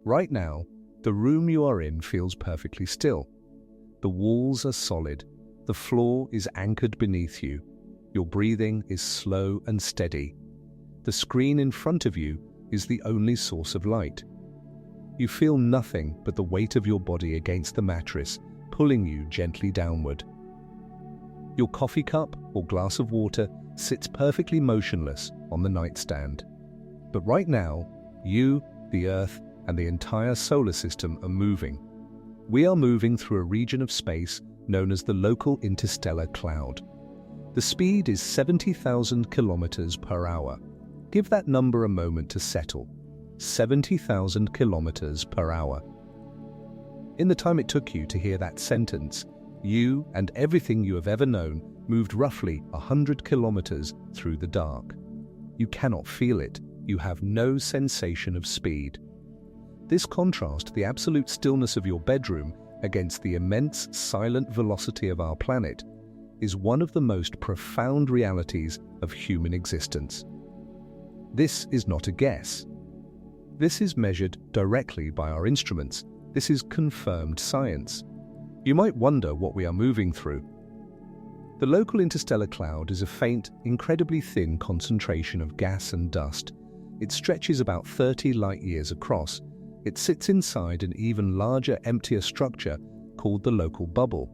Right now, the room you are in feels perfectly still. The walls are solid, the floor is anchored beneath you, your breathing is slow and steady. The screen in front of you is the only source of light. You feel nothing but the weight of your body against the mattress, pulling you gently downward. Your coffee cup or glass of water sits perfectly motionless on the nightstand. But right now, you, the Earth, and the entire solar system are moving. We are moving through a region of space known as the local interstellar cloud. The speed is 70,000 kilometers per hour. Give that number a moment to settle. 70,000 kilometers per hour. In the time it took you to hear that sentence, you and everything you have ever known moved roughly 100 kilometers through the dark. You cannot feel it. You have no sensation of speed. This contrast the absolute stillness of your bedroom against the immense silent velocity of our planet is one of the most profound realities of human existence. This is not a guess. This is measured directly by our instruments. This is confirmed science. You might wonder what we are moving through. The local interstellar cloud is a faint, incredibly thin concentration of gas and dust. It stretches about 30 light-years across. It sits inside an even larger, emptier structure called the local bubble.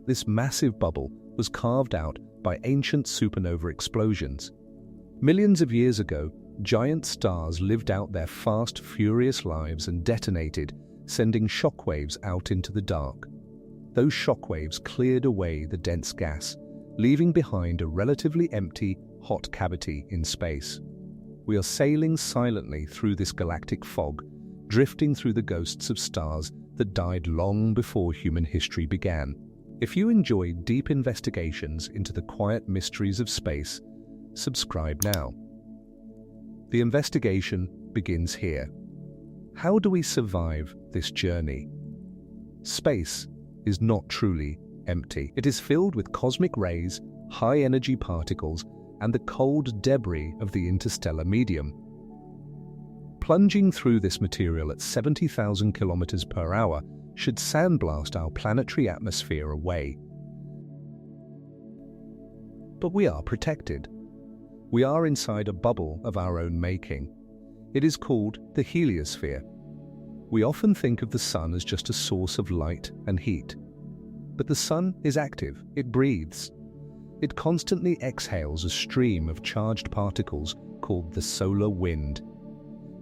This massive bubble was carved out by ancient supernova explosions. Millions of years ago, giant stars lived out their fast, furious lives and detonated, sending shockwaves out into the dark. Those shockwaves cleared away the dense gas, leaving behind a relatively empty, hot cavity in space. We are sailing silently through this galactic fog, drifting through the ghosts of stars that died long before human history began. If you enjoy deep investigations into the quiet mysteries of space, subscribe now. The investigation begins here. How do we survive this journey? Space is not truly empty. It is filled with cosmic rays, high-energy particles, and the cold debris of the interstellar medium. Plunging through this material at 70,000 kilometers per hour should sandblast our planetary atmosphere away. But we are protected. We are inside a bubble of our own making. It is called the heliosphere. We often think of the sun as just a source of light and heat. But the sun is active, it breathes. It constantly exhales a stream of charged particles called the solar wind.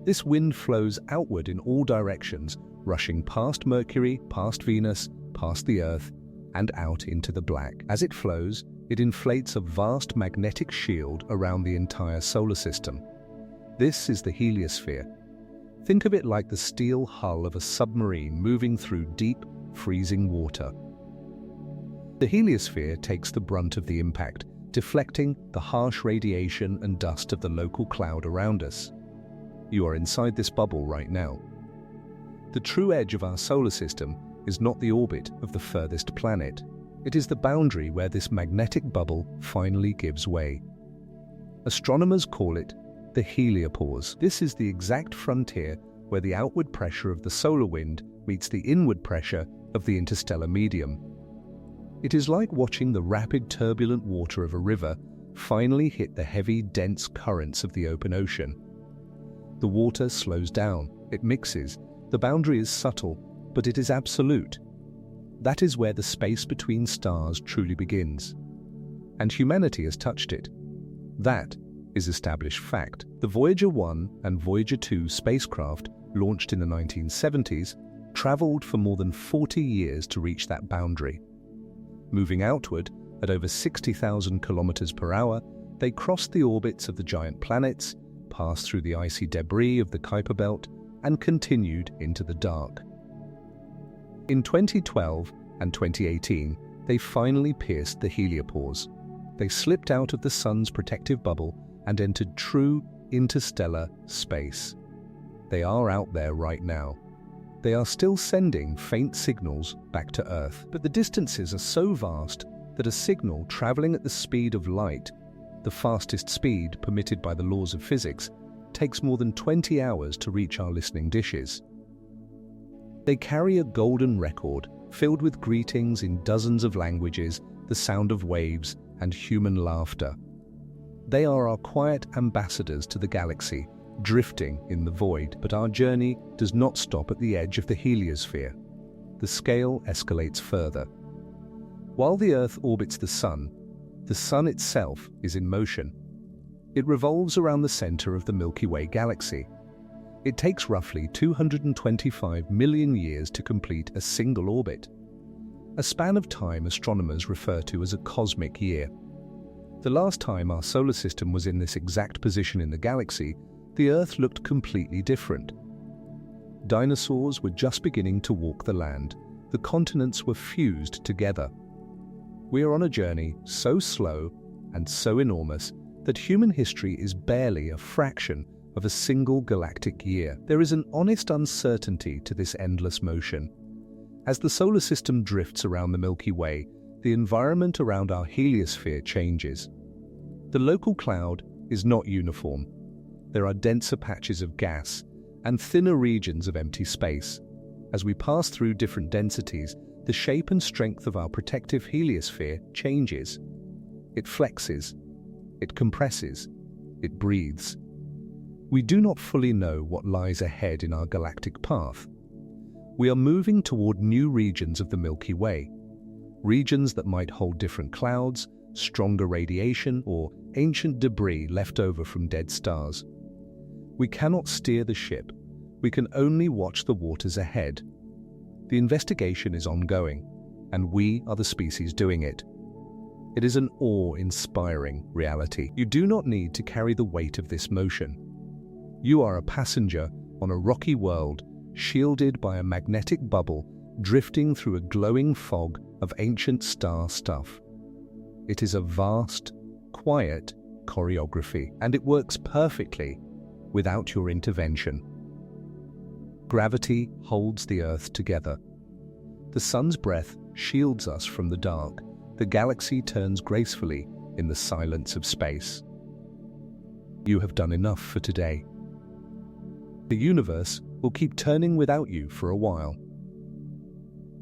This wind flows outward in all directions, rushing past Mercury, past Venus, past the Earth, and out into the black. As it flows, it inflates a vast magnetic shield around the entire solar system. This is the heliosphere. Think of it like the steel hull of a submarine moving through deep, freezing water. The heliosphere takes the brunt of the impact, deflecting the harsh radiation and dust of the local cloud around us. You are inside this bubble right now. The true edge of our solar system is not the orbit of the furthest planet. It is the boundary where this magnetic bubble finally gives way. Astronomers call it the heliopause. This is the exact frontier where the outward pressure of the solar wind meets the inward pressure of the interstellar medium. It is like watching the rapid, turbulent water of a river finally hit the heavy, dense currents of the open ocean. The water slows down, it mixes. The boundary is subtle, but it is absolute. That is where the space between stars truly begins. And humanity has touched it. That is established fact. The Voyager 1 and Voyager 2 spacecraft, launched in the 1970s, traveled for more than 40 years to reach that boundary. Moving outward at over 60,000 kilometers per hour, they crossed the orbits of the giant planets, passed through the icy debris of the Kuiper Belt, and continued into the dark. In 2012 and 2018, they finally pierced the heliopause. They slipped out of the sun's protective bubble and entered true interstellar space. They are out there right now. They are still sending faint signals back to Earth, but the distances are so vast that a signal traveling at the speed of light, the fastest speed permitted by the laws of physics, takes more than 20 hours to reach our listening dishes. They carry a golden record filled with greetings in dozens of languages, the sound of waves, and human laughter. They are our quiet ambassadors to the galaxy, drifting in the void. But our journey does not stop at the edge of the heliosphere. The scale escalates further. While the Earth orbits the Sun itself is in motion. It revolves around the center of the Milky Way galaxy. It takes roughly 225 million years to complete a single orbit, a span of time astronomers refer to as a cosmic year. The last time our solar system was in this exact position in the galaxy, the Earth looked completely different. Dinosaurs were just beginning to walk the land. The continents were fused together. We are on a journey so slow and so enormous that human history is barely a fraction of a single galactic year. There is an honest uncertainty to this endless motion. As the solar system drifts around the Milky Way, the environment around our heliosphere changes. The local cloud is not uniform. There are denser patches of gas and thinner regions of empty space. As we pass through different densities, the shape and strength of our protective heliosphere changes. It flexes, it compresses, it breathes. We do not fully know what lies ahead in our galactic path. We are moving toward new regions of the Milky Way, regions that might hold different clouds, stronger radiation, or ancient debris left over from dead stars. We cannot steer the ship. We can only watch the waters ahead. The investigation is ongoing, and we are the species doing it. It is an awe-inspiring reality. You do not need to carry the weight of this motion. You are a passenger on a rocky world, shielded by a magnetic bubble, drifting through a glowing fog of ancient star stuff. It is a vast, quiet choreography, and it works perfectly without your intervention. Gravity holds the Earth together. The sun's breath shields us from the dark. The galaxy turns gracefully in the silence of space. You have done enough for today. The universe will keep turning without you for a while.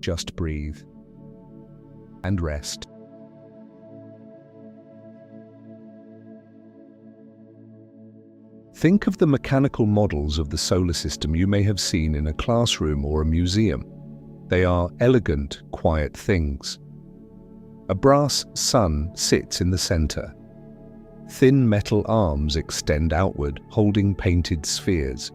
Just breathe and rest. Think of the mechanical models of the solar system you may have seen in a classroom or a museum. They are elegant, quiet things. A brass sun sits in the center. Thin metal arms extend outward, holding painted spheres.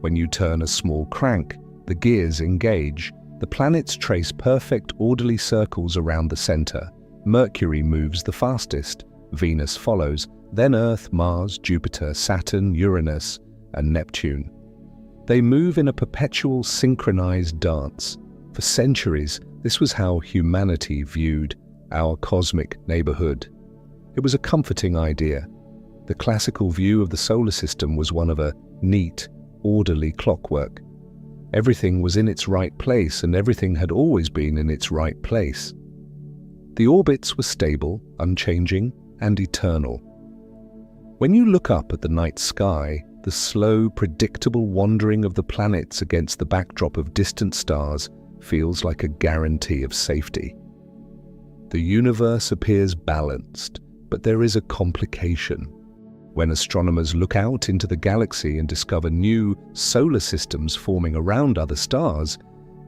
When you turn a small crank, the gears engage. The planets trace perfect, orderly circles around the center. Mercury moves the fastest. Venus follows, then Earth, Mars, Jupiter, Saturn, Uranus, and Neptune. They move in a perpetual synchronized dance. For centuries, this was how humanity viewed our cosmic neighborhood. It was a comforting idea. The classical view of the solar system was one of a neat, orderly clockwork. Everything was in its right place, and everything had always been in its right place. The orbits were stable, unchanging, and eternal. When you look up at the night sky, the slow, predictable wandering of the planets against the backdrop of distant stars feels like a guarantee of safety. The universe appears balanced, but there is a complication. When astronomers look out into the galaxy and discover new solar systems forming around other stars,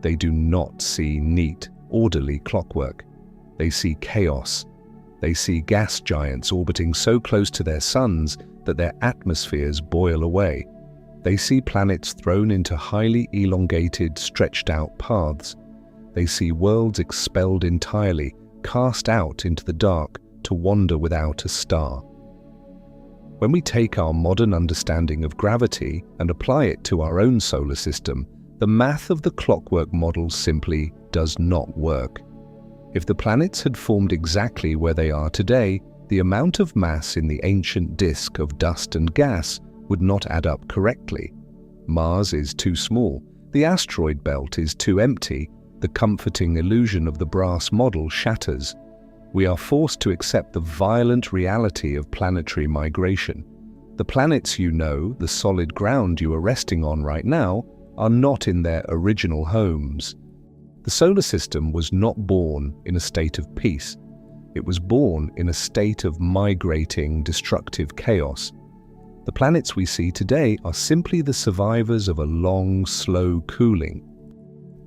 they do not see neat, orderly clockwork. They see chaos. They see gas giants orbiting so close to their suns that their atmospheres boil away. They see planets thrown into highly elongated, stretched-out paths. They see worlds expelled entirely, cast out into the dark to wander without a star. When we take our modern understanding of gravity and apply it to our own solar system, the math of the clockwork model simply does not work. If the planets had formed exactly where they are today, the amount of mass in the ancient disk of dust and gas would not add up correctly. Mars is too small, the asteroid belt is too empty, the comforting illusion of the brass model shatters. We are forced to accept the violent reality of planetary migration. The planets you know, the solid ground you are resting on right now, are not in their original homes. The solar system was not born in a state of peace. It was born in a state of migrating, destructive chaos. The planets we see today are simply the survivors of a long, slow cooling.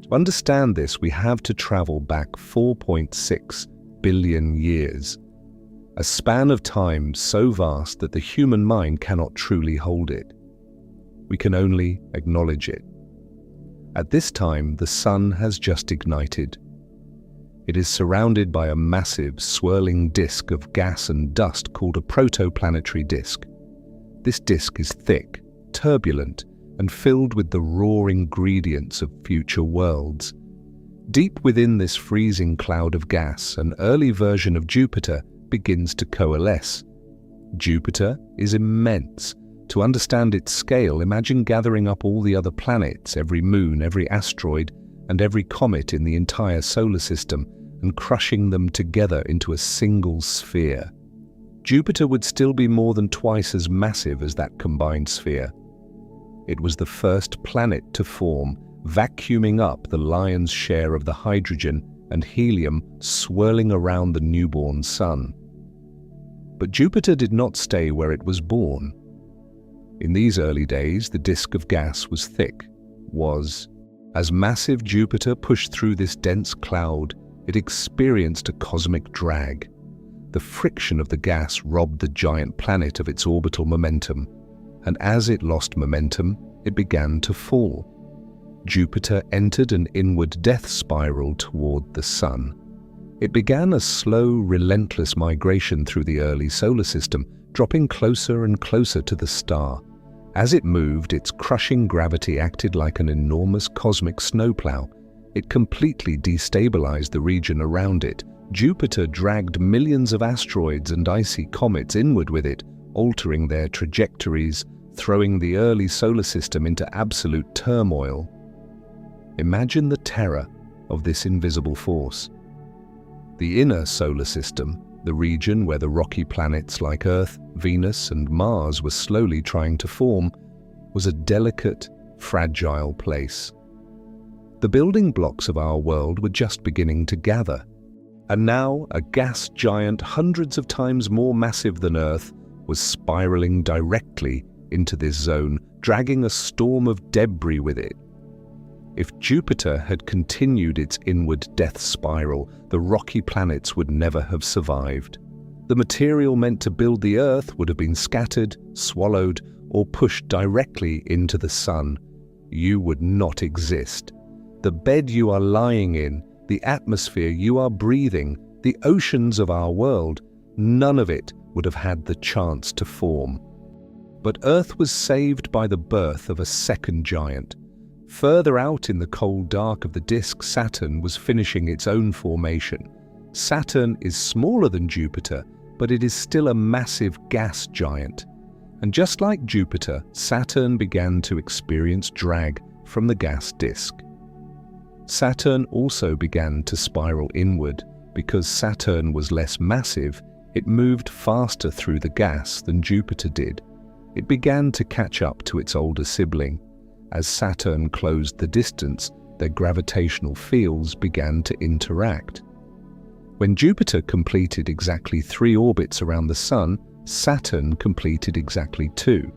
To understand this, we have to travel back 4.6 billion years, a span of time so vast that the human mind cannot truly hold it. We can only acknowledge it. At this time, the sun has just ignited. It is surrounded by a massive, swirling disk of gas and dust called a protoplanetary disk. This disk is thick, turbulent, and filled with the raw ingredients of future worlds. Deep within this freezing cloud of gas, an early version of Jupiter begins to coalesce. Jupiter is immense. To understand its scale, imagine gathering up all the other planets, every moon, every asteroid, and every comet in the entire solar system, and crushing them together into a single sphere. Jupiter would still be more than twice as massive as that combined sphere. It was the first planet to form, vacuuming up the lion's share of the hydrogen and helium swirling around the newborn sun. But Jupiter did not stay where it was born. In these early days, the disk of gas was thick. As massive Jupiter pushed through this dense cloud, it experienced a cosmic drag. The friction of the gas robbed the giant planet of its orbital momentum, and as it lost momentum, it began to fall. Jupiter entered an inward death spiral toward the sun. It began a slow, relentless migration through the early solar system, dropping closer and closer to the star. As it moved, its crushing gravity acted like an enormous cosmic snowplow. It completely destabilized the region around it. Jupiter dragged millions of asteroids and icy comets inward with it, altering their trajectories, throwing the early solar system into absolute turmoil. Imagine the terror of this invisible force. The inner solar system, the region where the rocky planets like Earth, Venus, and Mars were slowly trying to form, was a delicate, fragile place. The building blocks of our world were just beginning to gather. And now, a gas giant hundreds of times more massive than Earth was spiraling directly into this zone, dragging a storm of debris with it. If Jupiter had continued its inward death spiral, the rocky planets would never have survived. The material meant to build the Earth would have been scattered, swallowed, or pushed directly into the sun. You would not exist. The bed you are lying in, the atmosphere you are breathing, the oceans of our world, none of it would have had the chance to form. But Earth was saved by the birth of a second giant. Further out in the cold dark of the disk, Saturn was finishing its own formation. Saturn is smaller than Jupiter, but it is still a massive gas giant. And just like Jupiter, Saturn began to experience drag from the gas disk. Saturn also began to spiral inward. Because Saturn was less massive, it moved faster through the gas than Jupiter did. It began to catch up to its older sibling. As Saturn closed the distance, their gravitational fields began to interact. When Jupiter completed exactly 3 orbits around the Sun, Saturn completed exactly 2.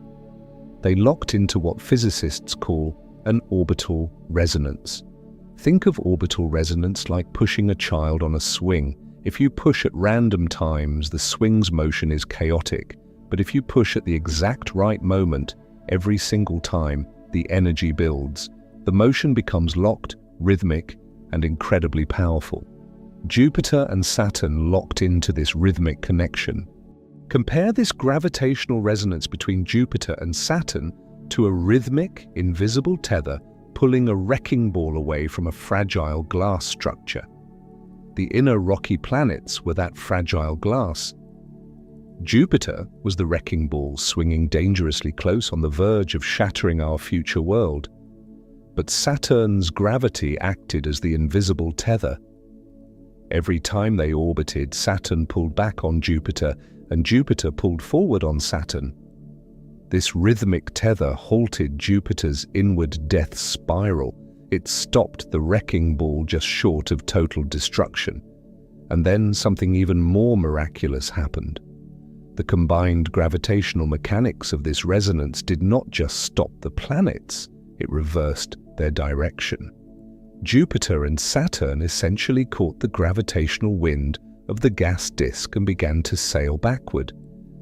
They locked into what physicists call an orbital resonance. Think of orbital resonance like pushing a child on a swing. If you push at random times, the swing's motion is chaotic. But if you push at the exact right moment, every single time, the energy builds. The motion becomes locked, rhythmic, and incredibly powerful. Jupiter and Saturn locked into this rhythmic connection. Compare this gravitational resonance between Jupiter and Saturn to a rhythmic, invisible tether pulling a wrecking ball away from a fragile glass structure. The inner rocky planets were that fragile glass. Jupiter was the wrecking ball swinging dangerously close on the verge of shattering our future world. But Saturn's gravity acted as the invisible tether. Every time they orbited, Saturn pulled back on Jupiter, and Jupiter pulled forward on Saturn. This rhythmic tether halted Jupiter's inward death spiral. It stopped the wrecking ball just short of total destruction. And then something even more miraculous happened. The combined gravitational mechanics of this resonance did not just stop the planets, it reversed their direction. Jupiter and Saturn essentially caught the gravitational wind of the gas disk and began to sail backward.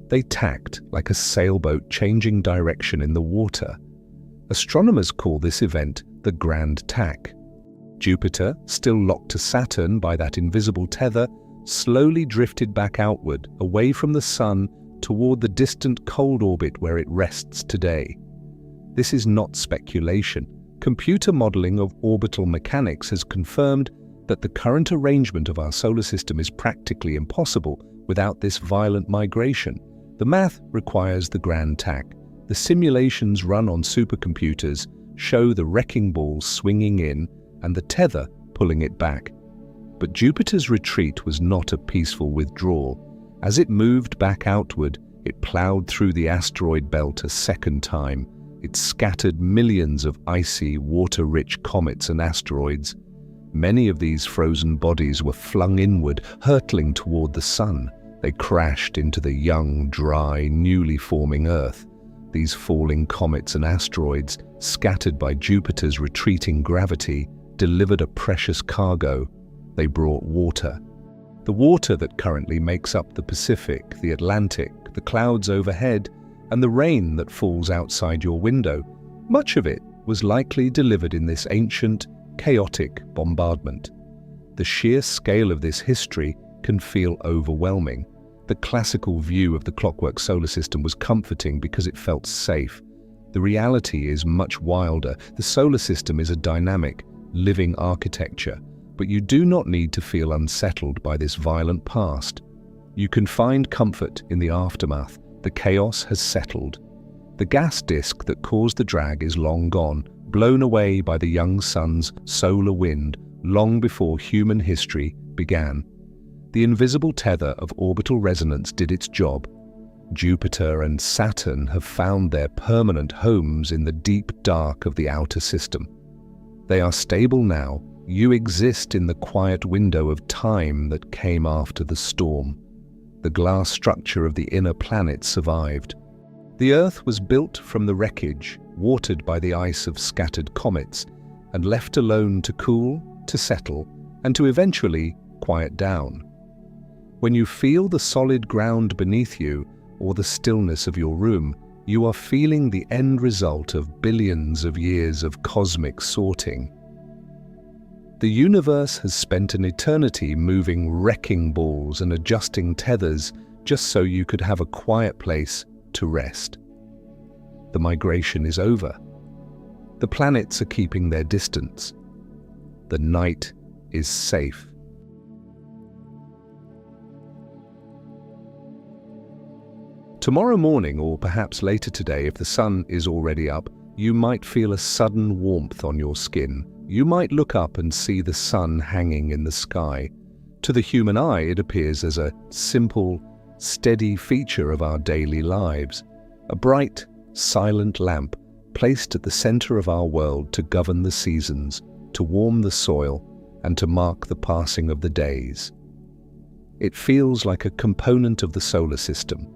They tacked like a sailboat changing direction in the water. Astronomers call this event the Grand Tack. Jupiter, still locked to Saturn by that invisible tether, slowly drifted back outward, away from the Sun, toward the distant cold orbit where it rests today. This is not speculation. Computer modeling of orbital mechanics has confirmed that the current arrangement of our solar system is practically impossible without this violent migration. The math requires the Grand Tack. The simulations run on supercomputers show the wrecking ball swinging in and the tether pulling it back. But Jupiter's retreat was not a peaceful withdrawal. As it moved back outward, it plowed through the asteroid belt a second time. It scattered millions of icy, water-rich comets and asteroids. Many of these frozen bodies were flung inward, hurtling toward the Sun. They crashed into the young, dry, newly forming Earth. These falling comets and asteroids, scattered by Jupiter's retreating gravity, delivered a precious cargo. They brought water. The water that currently makes up the Pacific, the Atlantic, the clouds overhead, and the rain that falls outside your window. Much of it was likely delivered in this ancient, chaotic bombardment. The sheer scale of this history can feel overwhelming. The classical view of the clockwork solar system was comforting because it felt safe. The reality is much wilder. The solar system is a dynamic, living architecture, but you do not need to feel unsettled by this violent past. You can find comfort in the aftermath. The chaos has settled. The gas disk that caused the drag is long gone, blown away by the young sun's solar wind long before human history began. The invisible tether of orbital resonance did its job. Jupiter and Saturn have found their permanent homes in the deep dark of the outer system. They are stable now. You exist in the quiet window of time that came after the storm. The glass structure of the inner planet survived. The Earth was built from the wreckage, watered by the ice of scattered comets, and left alone to cool, to settle, and to eventually quiet down. When you feel the solid ground beneath you or the stillness of your room, you are feeling the end result of billions of years of cosmic sorting. The universe has spent an eternity moving wrecking balls and adjusting tethers just so you could have a quiet place to rest. The migration is over. The planets are keeping their distance. The night is safe. Tomorrow morning, or perhaps later today if the sun is already up, you might feel a sudden warmth on your skin. You might look up and see the sun hanging in the sky. To the human eye, it appears as a simple, steady feature of our daily lives. A bright, silent lamp placed at the center of our world to govern the seasons, to warm the soil, and to mark the passing of the days. It feels like a component of the solar system,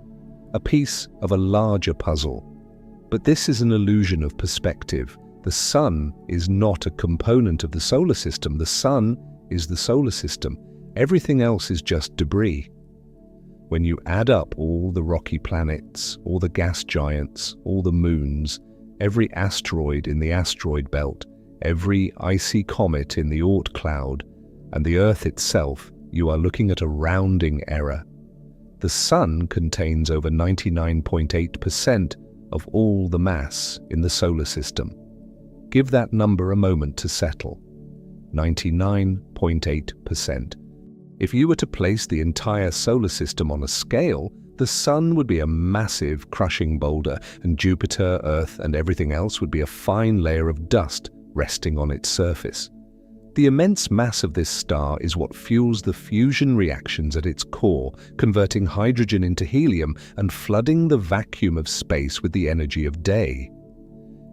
a piece of a larger puzzle. But this is an illusion of perspective. The sun is not a component of the solar system. The sun is the solar system. Everything else is just debris. When you add up all the rocky planets, all the gas giants, all the moons, every asteroid in the asteroid belt, every icy comet in the Oort cloud, and the Earth itself, you are looking at a rounding error. The sun contains over 99.8% of all the mass in the solar system. Give that number a moment to settle. 99.8%. If you were to place the entire solar system on a scale, the sun would be a massive crushing boulder, and Jupiter, Earth, and everything else would be a fine layer of dust resting on its surface. The immense mass of this star is what fuels the fusion reactions at its core, converting hydrogen into helium and flooding the vacuum of space with the energy of day.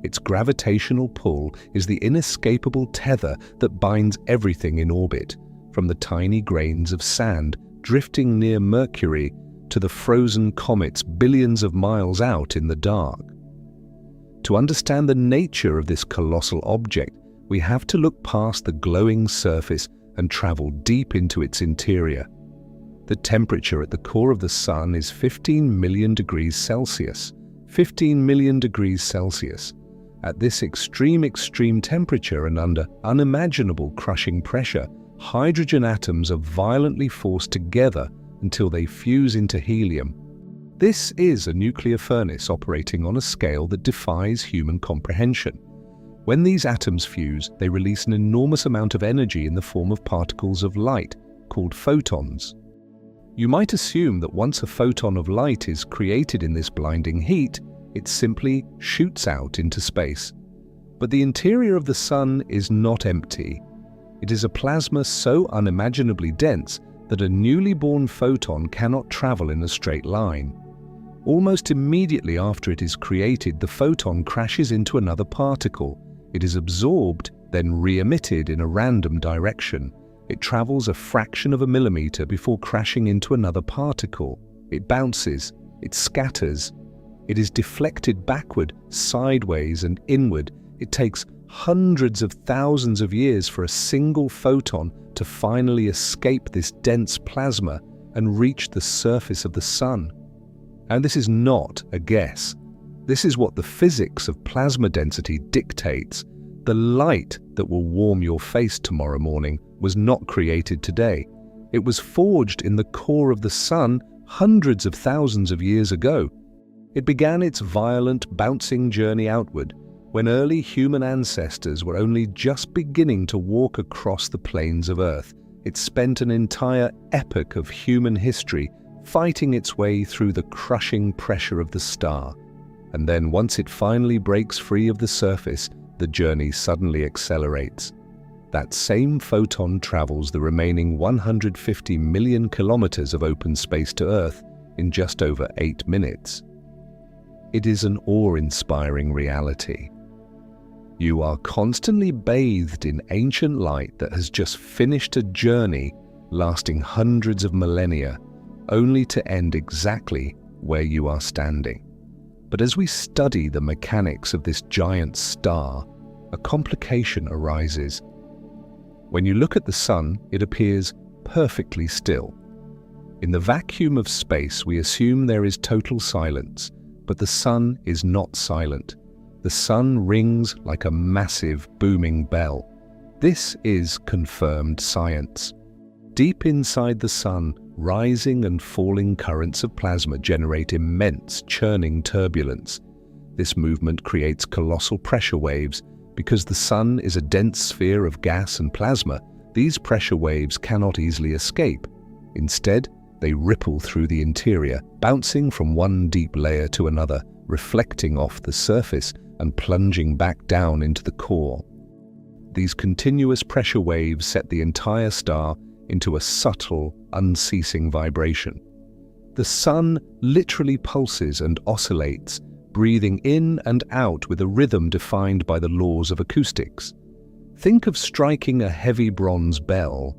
Its gravitational pull is the inescapable tether that binds everything in orbit, from the tiny grains of sand drifting near Mercury to the frozen comets billions of miles out in the dark. To understand the nature of this colossal object, we have to look past the glowing surface and travel deep into its interior. The temperature at the core of the Sun is 15 million degrees Celsius. 15 million degrees Celsius. At this extreme temperature and under unimaginable crushing pressure, hydrogen atoms are violently forced together until they fuse into helium. This is a nuclear furnace operating on a scale that defies human comprehension. When these atoms fuse, they release an enormous amount of energy in the form of particles of light, called photons. You might assume that once a photon of light is created in this blinding heat, it simply shoots out into space. But the interior of the Sun is not empty. It is a plasma so unimaginably dense that a newly born photon cannot travel in a straight line. Almost immediately after it is created, the photon crashes into another particle. It is absorbed, then re-emitted in a random direction. It travels a fraction of a millimeter before crashing into another particle. It bounces, it scatters. It is deflected backward, sideways, and inward. It takes hundreds of thousands of years for a single photon to finally escape this dense plasma and reach the surface of the Sun. And this is not a guess. This is what the physics of plasma density dictates. The light that will warm your face tomorrow morning was not created today. It was forged in the core of the Sun hundreds of thousands of years ago. It began its violent, bouncing journey outward when early human ancestors were only just beginning to walk across the plains of Earth. It spent an entire epoch of human history fighting its way through the crushing pressure of the star. And then once it finally breaks free of the surface, the journey suddenly accelerates. That same photon travels the remaining 150 million kilometers of open space to Earth in just over 8 minutes. It is an awe-inspiring reality. You are constantly bathed in ancient light that has just finished a journey lasting hundreds of millennia, only to end exactly where you are standing. But as we study the mechanics of this giant star, a complication arises. When you look at the Sun, it appears perfectly still. In the vacuum of space, we assume there is total silence, but the Sun is not silent. The Sun rings like a massive, booming bell. This is confirmed science. Deep inside the Sun, rising and falling currents of plasma generate immense, churning turbulence. This movement creates colossal pressure waves. Because the Sun is a dense sphere of gas and plasma, these pressure waves cannot easily escape. Instead, they ripple through the interior, bouncing from one deep layer to another, reflecting off the surface and plunging back down into the core. These continuous pressure waves set the entire star into a subtle, unceasing vibration. The Sun literally pulses and oscillates, breathing in and out with a rhythm defined by the laws of acoustics. Think of striking a heavy bronze bell.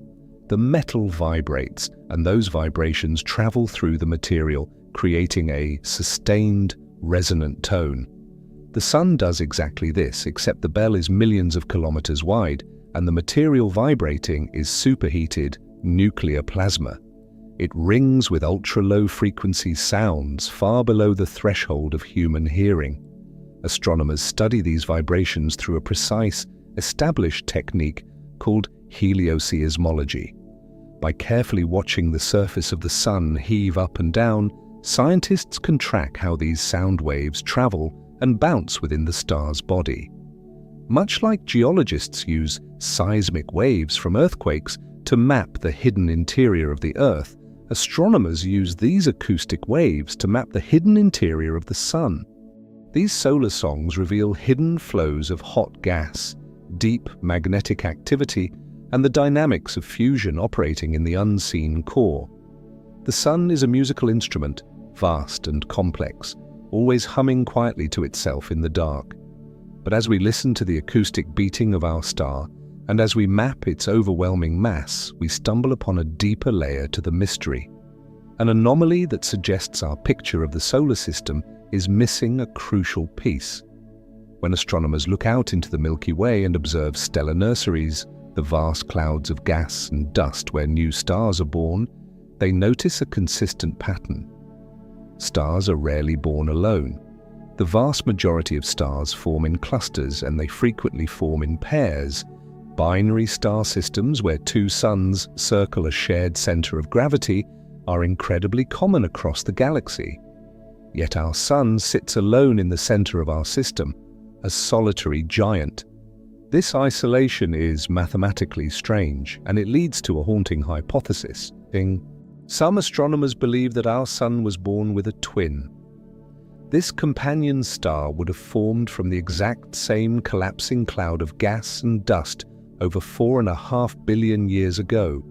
The metal vibrates, and those vibrations travel through the material, creating a sustained, resonant tone. The Sun does exactly this, except the bell is millions of kilometers wide, and the material vibrating is superheated nuclear plasma. It rings with ultra-low frequency sounds far below the threshold of human hearing. Astronomers study these vibrations through a precise, established technique called helioseismology. By carefully watching the surface of the Sun heave up and down, scientists can track how these sound waves travel and bounce within the star's body. Much like geologists use seismic waves from earthquakes to map the hidden interior of the Earth, astronomers use these acoustic waves to map the hidden interior of the Sun. These solar songs reveal hidden flows of hot gas, deep magnetic activity, and the dynamics of fusion operating in the unseen core. The sun is a musical instrument, vast and complex, always humming quietly to itself in the dark. But as we listen to the acoustic beating of our star, and as we map its overwhelming mass, we stumble upon a deeper layer to the mystery. An anomaly that suggests our picture of the solar system is missing a crucial piece. When astronomers look out into the Milky Way and observe stellar nurseries, the vast clouds of gas and dust where new stars are born, they notice a consistent pattern. Stars are rarely born alone. The vast majority of stars form in clusters, and they frequently form in pairs. Binary star systems where two suns circle a shared center of gravity are incredibly common across the galaxy. Yet our sun sits alone in the center of our system, a solitary giant. This isolation is mathematically strange, and it leads to a haunting hypothesis. Some astronomers believe that our sun was born with a twin. This companion star would have formed from the exact same collapsing cloud of gas and dust over 4.5 billion years ago.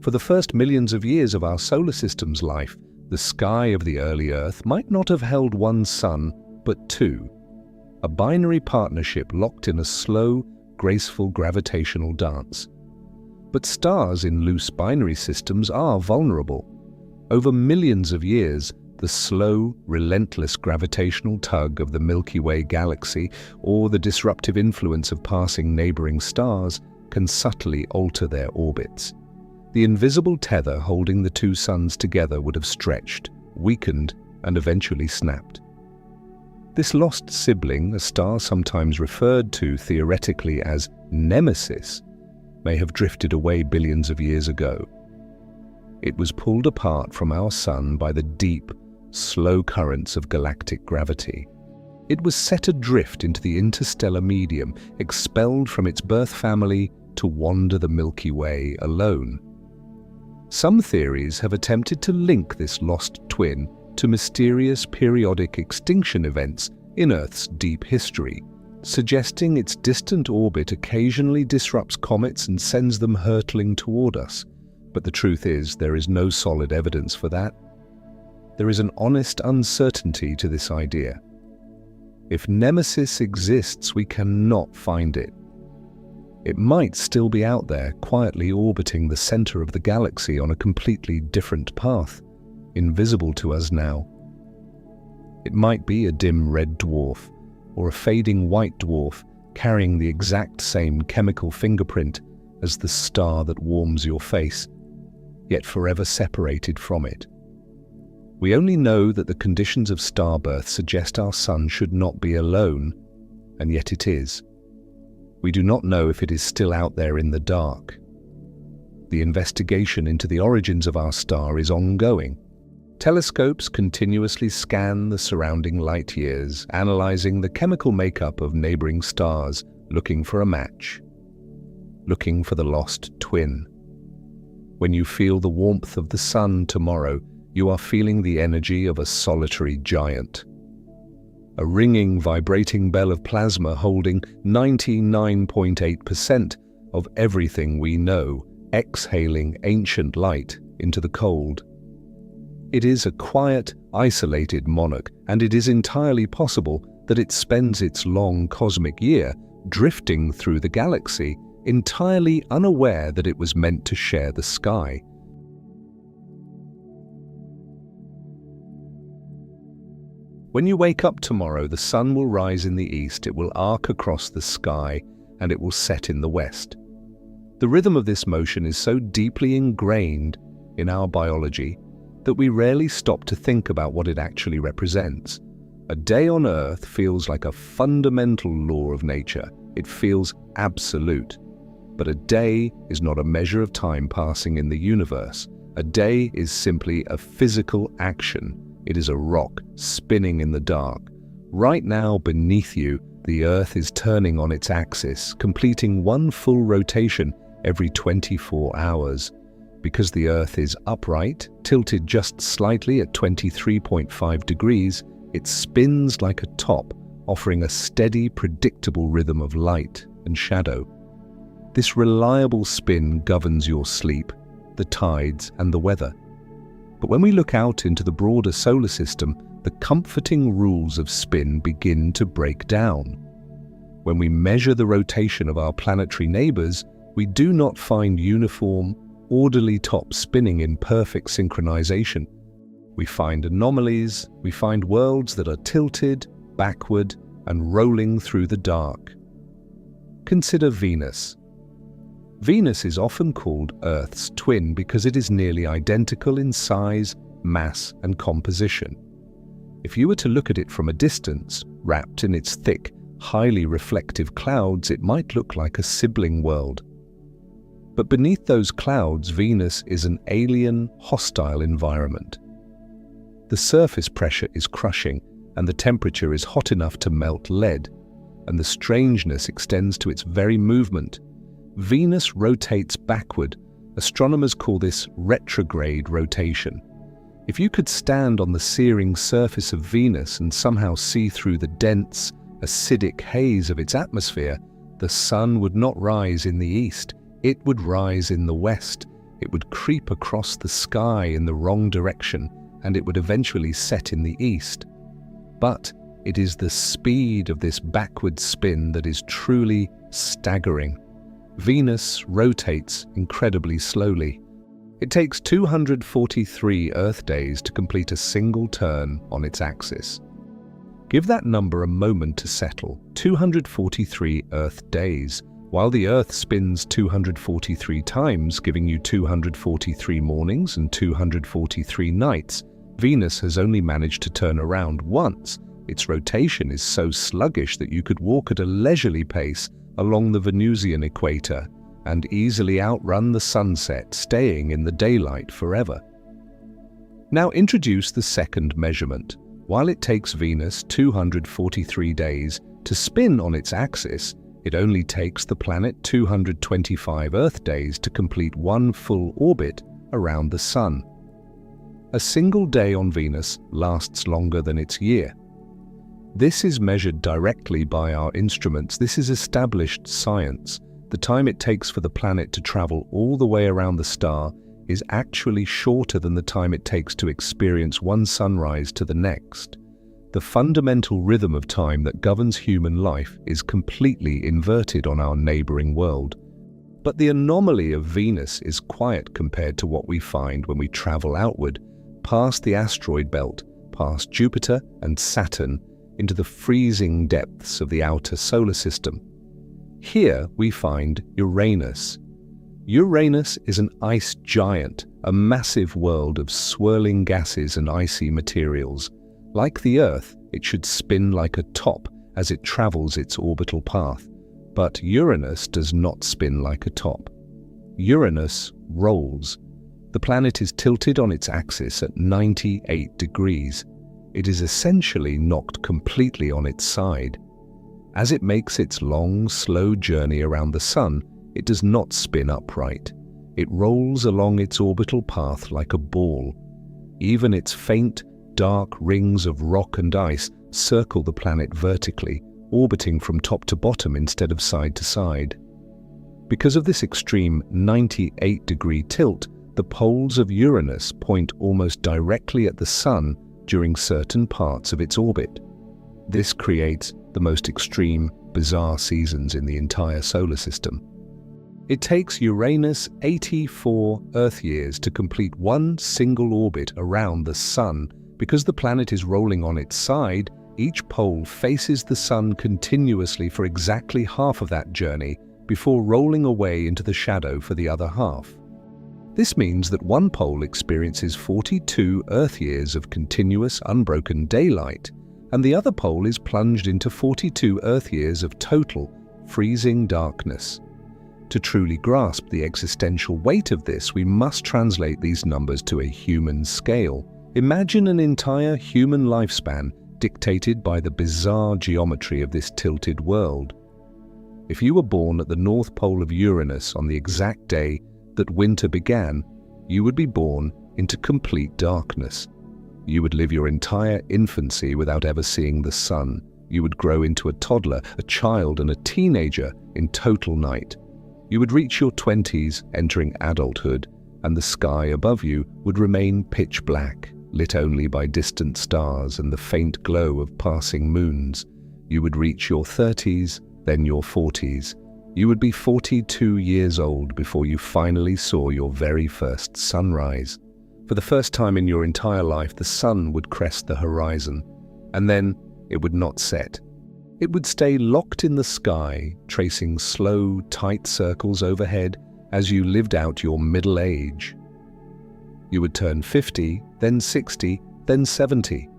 For the first millions of years of our solar system's life, the sky of the early Earth might not have held one sun, but two. A binary partnership locked in a slow, graceful gravitational dance. But stars in loose binary systems are vulnerable. Over millions of years, the slow, relentless gravitational tug of the Milky Way galaxy or the disruptive influence of passing neighboring stars can subtly alter their orbits. The invisible tether holding the two suns together would have stretched, weakened, and eventually snapped. This lost sibling, a star sometimes referred to theoretically as nemesis, may have drifted away billions of years ago. It was pulled apart from our sun by the deep, slow currents of galactic gravity. It was set adrift into the interstellar medium, expelled from its birth family to wander the Milky Way alone. Some theories have attempted to link this lost twin to mysterious periodic extinction events in Earth's deep history, suggesting its distant orbit occasionally disrupts comets and sends them hurtling toward us. But the truth is, there is no solid evidence for that. There is an honest uncertainty to this idea. If Nemesis exists, we cannot find it. It might still be out there, quietly orbiting the center of the galaxy on a completely different path, invisible to us now. It might be a dim red dwarf, or a fading white dwarf carrying the exact same chemical fingerprint as the star that warms your face, yet forever separated from it. We only know that the conditions of starbirth suggest our sun should not be alone, and yet it is. We do not know if it is still out there in the dark. The investigation into the origins of our star is ongoing. Telescopes continuously scan the surrounding light years, analyzing the chemical makeup of neighboring stars, looking for a match, looking for the lost twin. When you feel the warmth of the sun tomorrow, you are feeling the energy of a solitary giant. A ringing, vibrating bell of plasma holding 99.8% of everything we know, exhaling ancient light into the cold. It is a quiet, isolated monarch, and it is entirely possible that it spends its long cosmic year drifting through the galaxy, entirely unaware that it was meant to share the sky. When you wake up tomorrow, the sun will rise in the east, it will arc across the sky, and it will set in the west. The rhythm of this motion is so deeply ingrained in our biology that we rarely stop to think about what it actually represents. A day on Earth feels like a fundamental law of nature. It feels absolute. But a day is not a measure of time passing in the universe. A day is simply a physical action. It is a rock spinning in the dark. Right now, beneath you, the Earth is turning on its axis, completing one full rotation every 24 hours. Because the Earth is upright, tilted just slightly at 23.5 degrees, it spins like a top, offering a steady, predictable rhythm of light and shadow. This reliable spin governs your sleep, the tides, and the weather. But when we look out into the broader solar system, the comforting rules of spin begin to break down. When we measure the rotation of our planetary neighbors, we do not find uniform, orderly top spinning in perfect synchronization. We find anomalies, we find worlds that are tilted, backward, and rolling through the dark. Consider Venus. Venus is often called Earth's twin because it is nearly identical in size, mass, and composition. If you were to look at it from a distance, wrapped in its thick, highly reflective clouds, it might look like a sibling world. But beneath those clouds, Venus is an alien, hostile environment. The surface pressure is crushing, and the temperature is hot enough to melt lead, and the strangeness extends to its very movement. Venus rotates backward. Astronomers call this retrograde rotation. If you could stand on the searing surface of Venus and somehow see through the dense, acidic haze of its atmosphere, the sun would not rise in the east, it would rise in the west. It would creep across the sky in the wrong direction, and it would eventually set in the east. But it is the speed of this backward spin that is truly staggering. Venus rotates incredibly slowly. It takes 243 Earth days to complete a single turn on its axis. Give that number a moment to settle. 243 Earth days. While the Earth spins 243 times, giving you 243 mornings and 243 nights, Venus has only managed to turn around once. Its rotation is so sluggish that you could walk at a leisurely pace along the Venusian equator and easily outrun the sunset, staying in the daylight forever. Now introduce the second measurement. While it takes Venus 243 days to spin on its axis, it only takes the planet 225 Earth days to complete one full orbit around the Sun. A single day on Venus lasts longer than its year. This is measured directly by our instruments. This is established science. The time it takes for the planet to travel all the way around the star is actually shorter than the time it takes to experience one sunrise to the next. The fundamental rhythm of time that governs human life is completely inverted on our neighboring world. But the anomaly of Venus is quiet compared to what we find when we travel outward, past the asteroid belt, past Jupiter and Saturn, into the freezing depths of the outer solar system. Here we find Uranus. Uranus is an ice giant, a massive world of swirling gases and icy materials. Like the Earth, it should spin like a top as it travels its orbital path. But Uranus does not spin like a top. Uranus rolls. The planet is tilted on its axis at 98 degrees. It is essentially knocked completely on its side. As it makes its long, slow journey around the Sun, it does not spin upright. It rolls along its orbital path like a ball. Even its faint, dark rings of rock and ice circle the planet vertically, orbiting from top to bottom instead of side to side. Because of this extreme 98-degree tilt, the poles of Uranus point almost directly at the Sun during certain parts of its orbit. This creates the most extreme, bizarre seasons in the entire solar system. It takes Uranus 84 Earth years to complete one single orbit around the Sun. Because the planet is rolling on its side, each pole faces the Sun continuously for exactly half of that journey before rolling away into the shadow for the other half. This means that one pole experiences 42 Earth years of continuous, unbroken daylight, and the other pole is plunged into 42 Earth years of total, freezing darkness. To truly grasp the existential weight of this, we must translate these numbers to a human scale. Imagine an entire human lifespan dictated by the bizarre geometry of this tilted world. If you were born at the North Pole of Uranus on the exact day that winter began, you would be born into complete darkness. You would live your entire infancy without ever seeing the sun. You would grow into a toddler, a child, and a teenager in total night. You would reach your 20s, entering adulthood, and the sky above you would remain pitch black, lit only by distant stars and the faint glow of passing moons. You would reach your 30s, then your 40s. You would be 42 years old before you finally saw your very first sunrise. For the first time in your entire life, the sun would crest the horizon, and then it would not set. It would stay locked in the sky, tracing slow, tight circles overhead as you lived out your middle age. You would turn 50, then 60, then 70.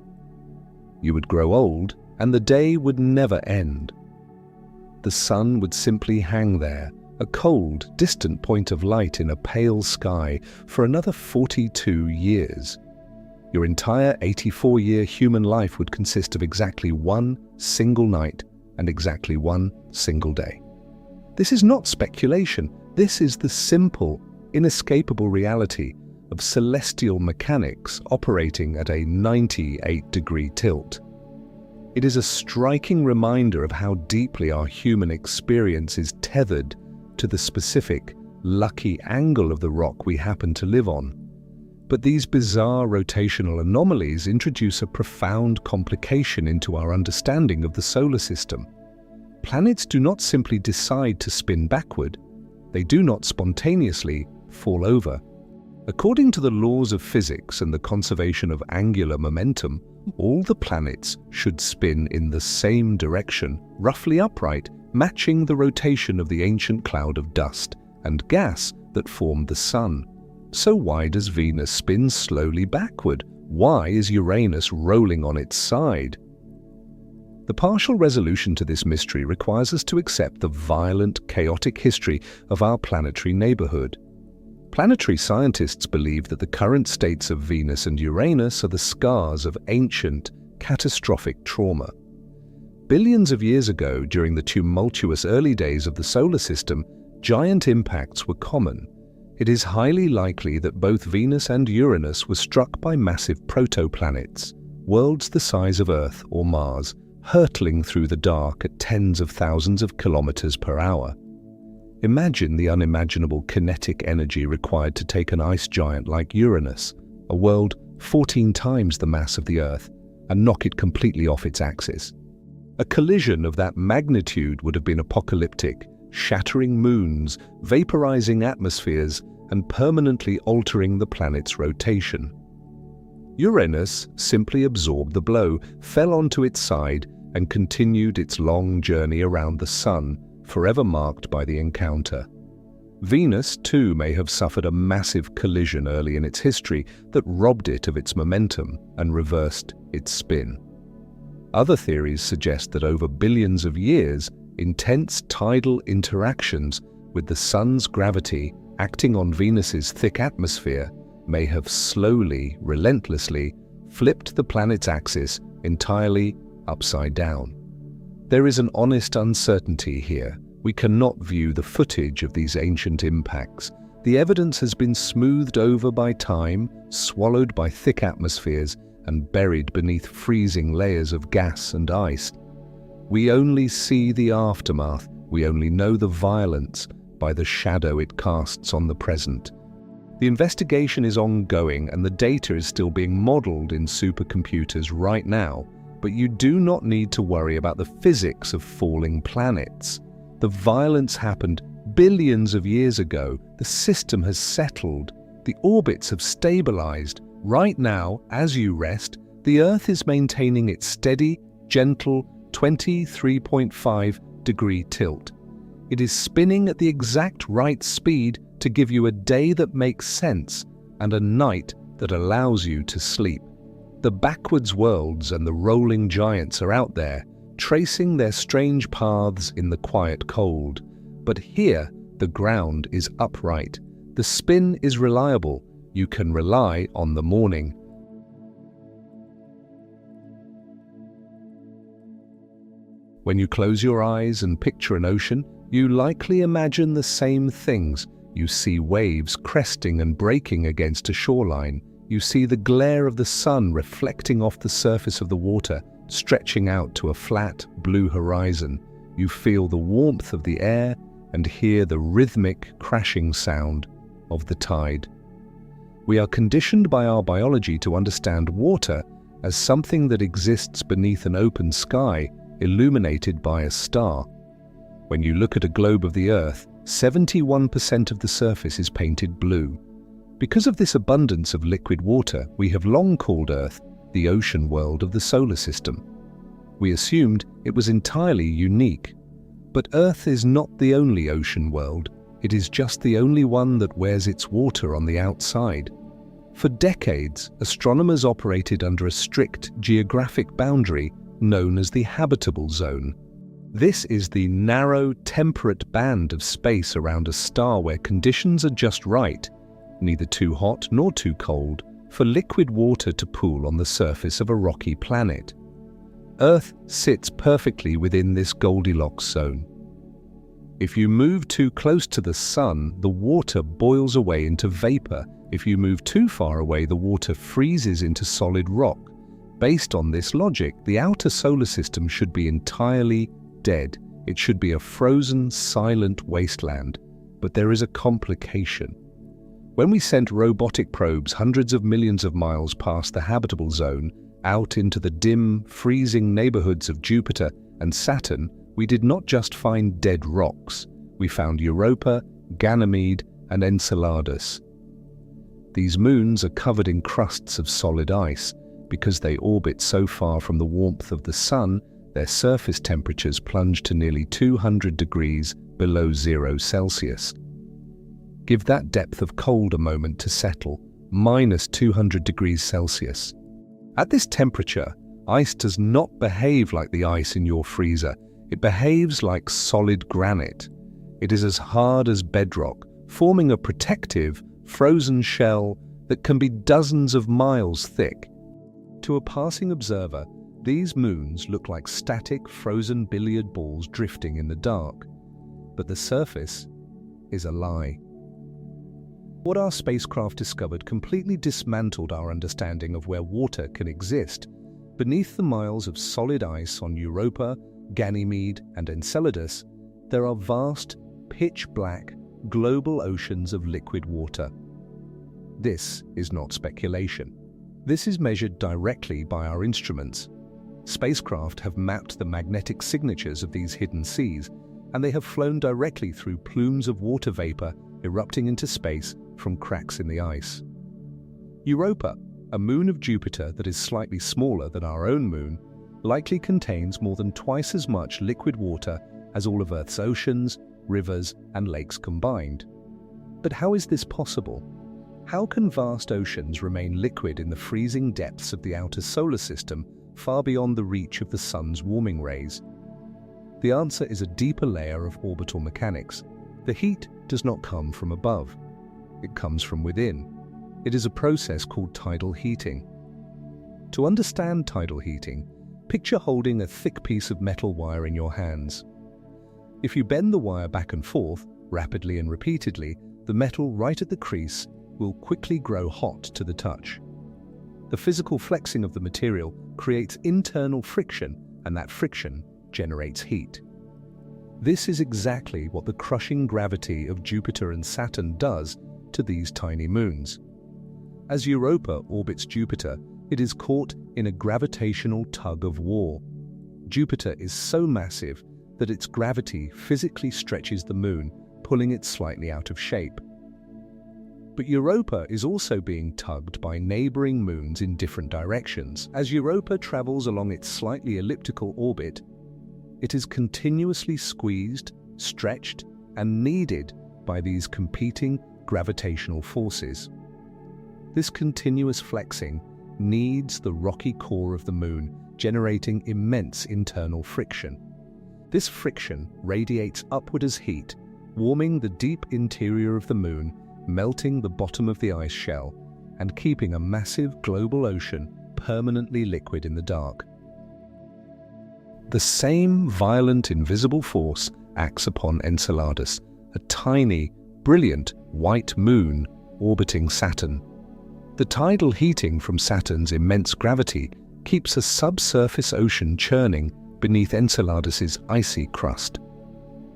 You would grow old, and the day would never end. The sun would simply hang there, a cold, distant point of light in a pale sky, for another 42 years. Your entire 84-year human life would consist of exactly one single night and exactly one single day. This is not speculation. This is the simple, inescapable reality of celestial mechanics operating at a 98-degree tilt. It is a striking reminder of how deeply our human experience is tethered to the specific, lucky angle of the rock we happen to live on. But these bizarre rotational anomalies introduce a profound complication into our understanding of the solar system. Planets do not simply decide to spin backward. They do not spontaneously fall over. According to the laws of physics and the conservation of angular momentum, all the planets should spin in the same direction, roughly upright, matching the rotation of the ancient cloud of dust and gas that formed the Sun. So why does Venus spin slowly backward? Why is Uranus rolling on its side? The partial resolution to this mystery requires us to accept the violent, chaotic history of our planetary neighborhood. Planetary scientists believe that the current states of Venus and Uranus are the scars of ancient, catastrophic trauma. Billions of years ago, during the tumultuous early days of the solar system, giant impacts were common. It is highly likely that both Venus and Uranus were struck by massive protoplanets, worlds the size of Earth or Mars, hurtling through the dark at tens of thousands of kilometers per hour. Imagine the unimaginable kinetic energy required to take an ice giant like Uranus, a world 14 times the mass of the Earth, and knock it completely off its axis. A collision of that magnitude would have been apocalyptic, shattering moons, vaporizing atmospheres, and permanently altering the planet's rotation. Uranus simply absorbed the blow, fell onto its side, and continued its long journey around the Sun, forever marked by the encounter. Venus, too, may have suffered a massive collision early in its history that robbed it of its momentum and reversed its spin. Other theories suggest that over billions of years, intense tidal interactions with the Sun's gravity acting on Venus's thick atmosphere may have slowly, relentlessly flipped the planet's axis entirely upside down. There is an honest uncertainty here. We cannot view the footage of these ancient impacts. The evidence has been smoothed over by time, swallowed by thick atmospheres, and buried beneath freezing layers of gas and ice. We only see the aftermath. We only know the violence by the shadow it casts on the present. The investigation is ongoing and the data is still being modeled in supercomputers right now, but you do not need to worry about the physics of falling planets. The violence happened billions of years ago. The system has settled. The orbits have stabilized. Right now, as you rest, the Earth is maintaining its steady, gentle 23.5-degree tilt. It is spinning at the exact right speed to give you a day that makes sense and a night that allows you to sleep. The backwards worlds and the rolling giants are out there, tracing their strange paths in the quiet cold. But here, the ground is upright. The spin is reliable. You can rely on the morning. When you close your eyes and picture an ocean, you likely imagine the same things. You see waves cresting and breaking against a shoreline. You see the glare of the sun reflecting off the surface of the water, stretching out to a flat, blue horizon. You feel the warmth of the air, and hear the rhythmic crashing sound of the tide. We are conditioned by our biology to understand water as something that exists beneath an open sky illuminated by a star. When you look at a globe of the Earth, 71% of the surface is painted blue. Because of this abundance of liquid water, we have long called Earth the ocean world of the solar system. We assumed it was entirely unique. But Earth is not the only ocean world. It is just the only one that wears its water on the outside. For decades, astronomers operated under a strict geographic boundary known as the habitable zone. This is the narrow, temperate band of space around a star where conditions are just right, neither too hot nor too cold, for liquid water to pool on the surface of a rocky planet. Earth sits perfectly within this Goldilocks zone. If you move too close to the sun, the water boils away into vapor. If you move too far away, the water freezes into solid rock. Based on this logic, the outer solar system should be entirely dead. It should be a frozen, silent wasteland. But there is a complication. When we sent robotic probes hundreds of millions of miles past the habitable zone, out into the dim, freezing neighborhoods of Jupiter and Saturn, we did not just find dead rocks. We found Europa, Ganymede, and Enceladus. These moons are covered in crusts of solid ice. Because they orbit so far from the warmth of the sun, their surface temperatures plunge to nearly 200 degrees below 0 Celsius. Give that depth of cold a moment to settle, minus 200 degrees Celsius. At this temperature, ice does not behave like the ice in your freezer. It behaves like solid granite. It is as hard as bedrock, forming a protective, frozen shell that can be dozens of miles thick. To a passing observer, these moons look like static, frozen billiard balls drifting in the dark. But the surface is a lie. What our spacecraft discovered completely dismantled our understanding of where water can exist. Beneath the miles of solid ice on Europa, Ganymede, and Enceladus, there are vast, pitch-black, global oceans of liquid water. This is not speculation. This is measured directly by our instruments. Spacecraft have mapped the magnetic signatures of these hidden seas, and they have flown directly through plumes of water vapor erupting into space from cracks in the ice. Europa, a moon of Jupiter that is slightly smaller than our own moon, likely contains more than twice as much liquid water as all of Earth's oceans, rivers, and lakes combined. But how is this possible? How can vast oceans remain liquid in the freezing depths of the outer solar system, far beyond the reach of the sun's warming rays? The answer is a deeper layer of orbital mechanics. The heat does not come from above. It comes from within. It is a process called tidal heating. To understand tidal heating, picture holding a thick piece of metal wire in your hands. If you bend the wire back and forth, rapidly and repeatedly, the metal right at the crease will quickly grow hot to the touch. The physical flexing of the material creates internal friction, and that friction generates heat. This is exactly what the crushing gravity of Jupiter and Saturn does to these tiny moons. As Europa orbits Jupiter, it is caught in a gravitational tug-of-war. Jupiter is so massive that its gravity physically stretches the moon, pulling it slightly out of shape. But Europa is also being tugged by neighboring moons in different directions. As Europa travels along its slightly elliptical orbit, it is continuously squeezed, stretched, and kneaded by these competing gravitational forces. This continuous flexing kneads the rocky core of the moon, generating immense internal friction. This friction radiates upward as heat, warming the deep interior of the moon, melting the bottom of the ice shell, and keeping a massive global ocean permanently liquid in the dark. The same violent invisible force acts upon Enceladus, a tiny, brilliant white moon orbiting Saturn. The tidal heating from Saturn's immense gravity keeps a subsurface ocean churning beneath Enceladus's icy crust.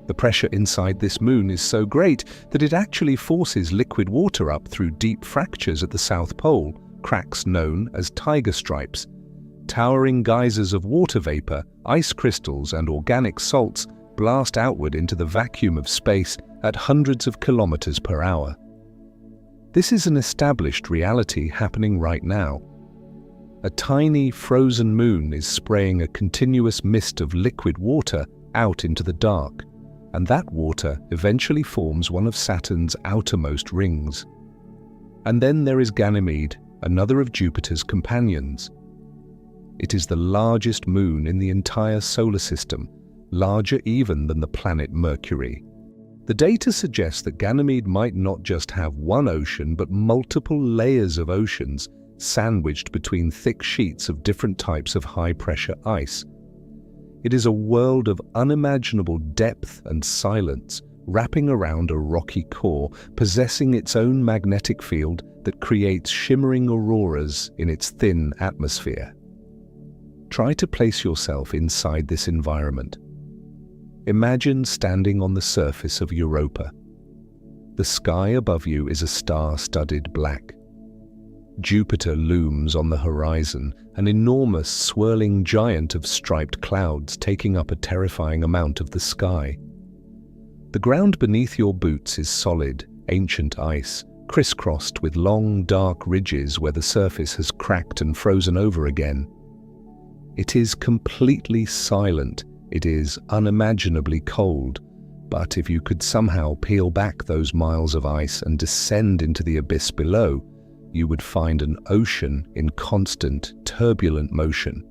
The pressure inside this moon is so great that it actually forces liquid water up through deep fractures at the South Pole, cracks known as tiger stripes. Towering geysers of water vapor, ice crystals, and organic salts blast outward into the vacuum of space at hundreds of kilometers per hour. This is an established reality happening right now. A tiny frozen moon is spraying a continuous mist of liquid water out into the dark, and that water eventually forms one of Saturn's outermost rings. And then there is Ganymede, another of Jupiter's companions. It is the largest moon in the entire solar system, larger even than the planet Mercury. The data suggests that Ganymede might not just have one ocean, but multiple layers of oceans sandwiched between thick sheets of different types of high-pressure ice. It is a world of unimaginable depth and silence, wrapping around a rocky core, possessing its own magnetic field that creates shimmering auroras in its thin atmosphere. Try to place yourself inside this environment. Imagine standing on the surface of Europa. The sky above you is a star-studded black. Jupiter looms on the horizon, an enormous swirling giant of striped clouds taking up a terrifying amount of the sky. The ground beneath your boots is solid, ancient ice, crisscrossed with long, dark ridges where the surface has cracked and frozen over again. It is completely silent. It is unimaginably cold, but if you could somehow peel back those miles of ice and descend into the abyss below, you would find an ocean in constant, turbulent motion.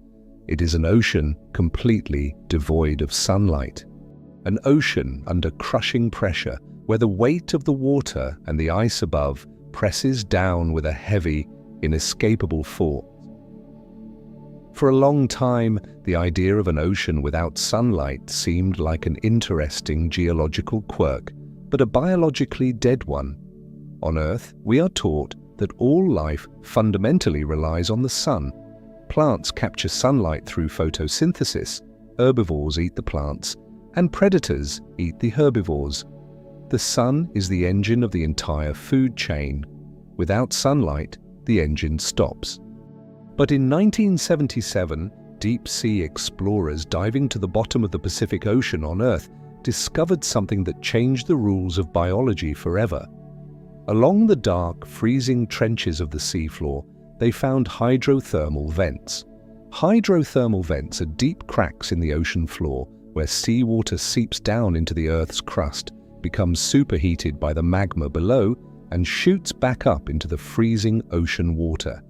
It is an ocean completely devoid of sunlight. An ocean under crushing pressure, where the weight of the water and the ice above presses down with a heavy, inescapable force. For a long time, the idea of an ocean without sunlight seemed like an interesting geological quirk, but a biologically dead one. On Earth, we are taught that all life fundamentally relies on the sun. Plants capture sunlight through photosynthesis, herbivores eat the plants, and predators eat the herbivores. The sun is the engine of the entire food chain. Without sunlight, the engine stops. But in 1977, deep-sea explorers diving to the bottom of the Pacific Ocean on Earth discovered something that changed the rules of biology forever. Along the dark, freezing trenches of the seafloor, they found hydrothermal vents. Hydrothermal vents are deep cracks in the ocean floor where seawater seeps down into the Earth's crust, becomes superheated by the magma below, and shoots back up into the freezing ocean water.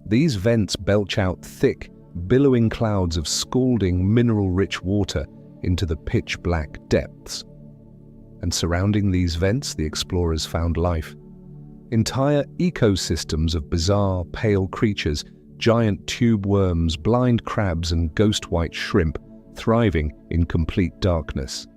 These vents belch out thick, billowing clouds of scalding, mineral-rich water into the pitch-black depths. And surrounding these vents, the explorers found life. Entire ecosystems of bizarre, pale creatures, giant tube worms, blind crabs, and ghost-white shrimp, thriving in complete darkness.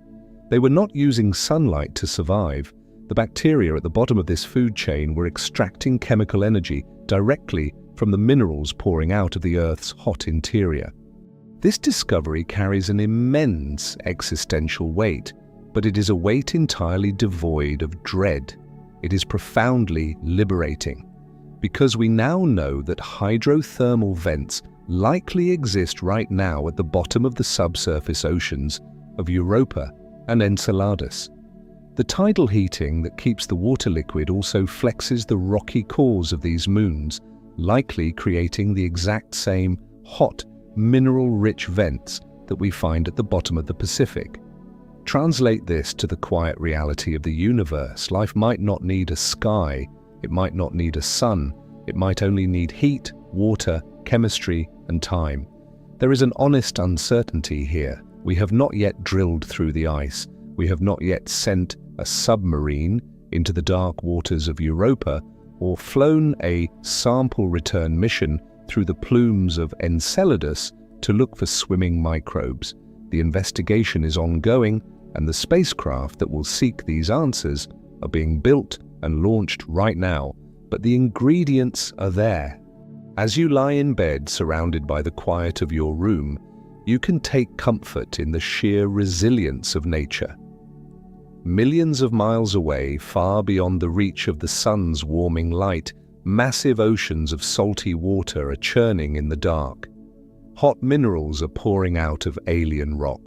They were not using sunlight to survive. The bacteria at the bottom of this food chain were extracting chemical energy directly from the minerals pouring out of the Earth's hot interior. This discovery carries an immense existential weight, but it is a weight entirely devoid of dread. It is profoundly liberating, because we now know that hydrothermal vents likely exist right now at the bottom of the subsurface oceans of Europa and Enceladus. The tidal heating that keeps the water liquid also flexes the rocky cores of these moons, likely creating the exact same hot, mineral-rich vents that we find at the bottom of the Pacific. Translate this to the quiet reality of the universe. Life might not need a sky, it might not need a sun, it might only need heat, water, chemistry, and time. There is an honest uncertainty here. We have not yet drilled through the ice. We have not yet sent a submarine into the dark waters of Europa or flown a sample return mission through the plumes of Enceladus to look for swimming microbes. The investigation is ongoing, and the spacecraft that will seek these answers are being built and launched right now, but the ingredients are there. As you lie in bed surrounded by the quiet of your room, you can take comfort in the sheer resilience of nature. Millions of miles away, far beyond the reach of the sun's warming light, massive oceans of salty water are churning in the dark. Hot minerals are pouring out of alien rock.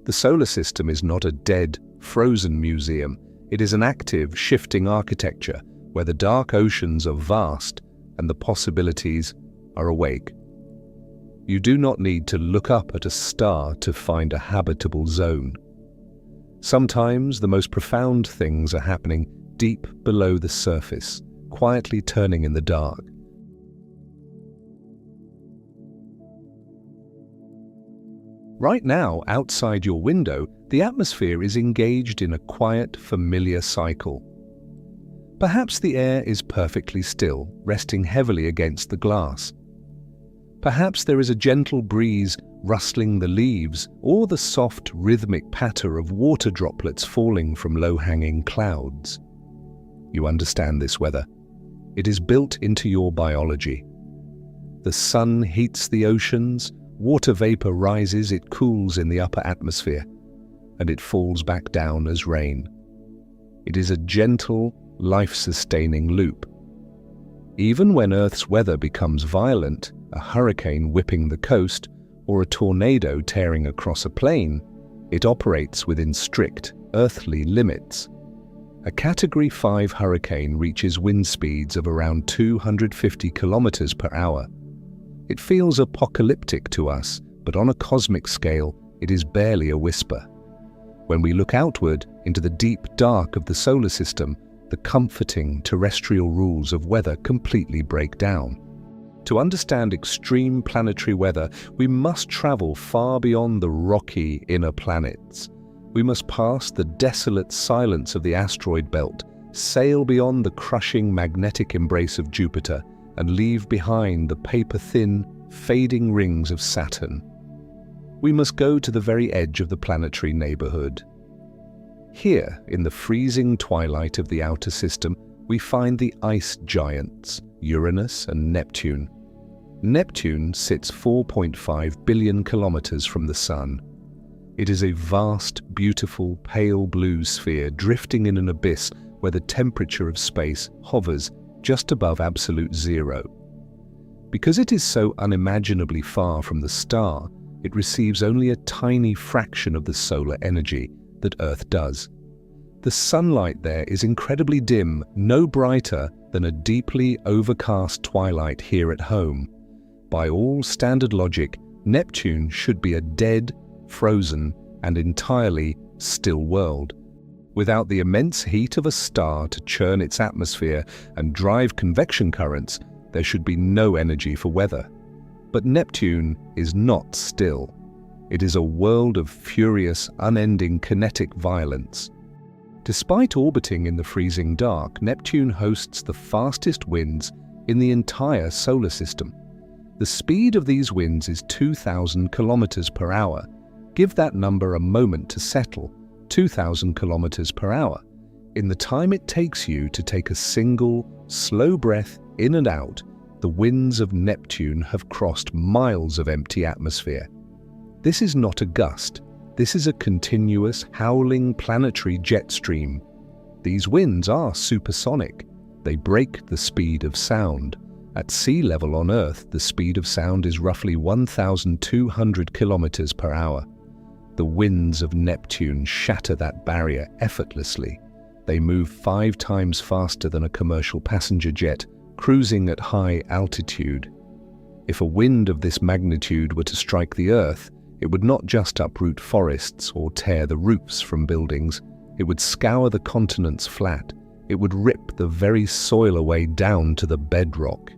The solar system is not a dead, frozen museum. It is an active, shifting architecture where the dark oceans are vast and the possibilities are awake. You do not need to look up at a star to find a habitable zone. Sometimes the most profound things are happening deep below the surface, quietly turning in the dark. Right now, outside your window, the atmosphere is engaged in a quiet, familiar cycle. Perhaps the air is perfectly still, resting heavily against the glass. Perhaps there is a gentle breeze rustling the leaves, or the soft, rhythmic patter of water droplets falling from low-hanging clouds. You understand this weather. It is built into your biology. The sun heats the oceans, water vapor rises, it cools in the upper atmosphere, and it falls back down as rain. It is a gentle, life-sustaining loop. Even when Earth's weather becomes violent, a hurricane whipping the coast, or a tornado tearing across a plain, it operates within strict, earthly limits. A Category 5 hurricane reaches wind speeds of around 250 kilometers per hour. It feels apocalyptic to us, but on a cosmic scale, it is barely a whisper. When we look outward into the deep dark of the solar system, the comforting terrestrial rules of weather completely break down. To understand extreme planetary weather, we must travel far beyond the rocky inner planets. We must pass the desolate silence of the asteroid belt, sail beyond the crushing magnetic embrace of Jupiter, and leave behind the paper-thin, fading rings of Saturn. We must go to the very edge of the planetary neighborhood. Here, in the freezing twilight of the outer system, we find the ice giants, Uranus and Neptune. Neptune sits 4.5 billion kilometers from the Sun. It is a vast, beautiful, pale blue sphere drifting in an abyss where the temperature of space hovers just above absolute zero. Because it is so unimaginably far from the star, it receives only a tiny fraction of the solar energy that Earth does. The sunlight there is incredibly dim, no brighter than a deeply overcast twilight here at home. By all standard logic, Neptune should be a dead, frozen, and entirely still world. Without the immense heat of a star to churn its atmosphere and drive convection currents, there should be no energy for weather. But Neptune is not still. It is a world of furious, unending kinetic violence. Despite orbiting in the freezing dark, Neptune hosts the fastest winds in the entire solar system. The speed of these winds is 2,000 kilometers per hour. Give that number a moment to settle. 2,000 kilometers per hour. In the time it takes you to take a single, slow breath in and out, the winds of Neptune have crossed miles of empty atmosphere. This is not a gust. This is a continuous, howling planetary jet stream. These winds are supersonic. They break the speed of sound. At sea level on Earth, the speed of sound is roughly 1,200 kilometers per hour. The winds of Neptune shatter that barrier effortlessly. They move 5 times faster than a commercial passenger jet, cruising at high altitude. If a wind of this magnitude were to strike the Earth, it would not just uproot forests or tear the roofs from buildings. It would scour the continents flat. It would rip the very soil away down to the bedrock.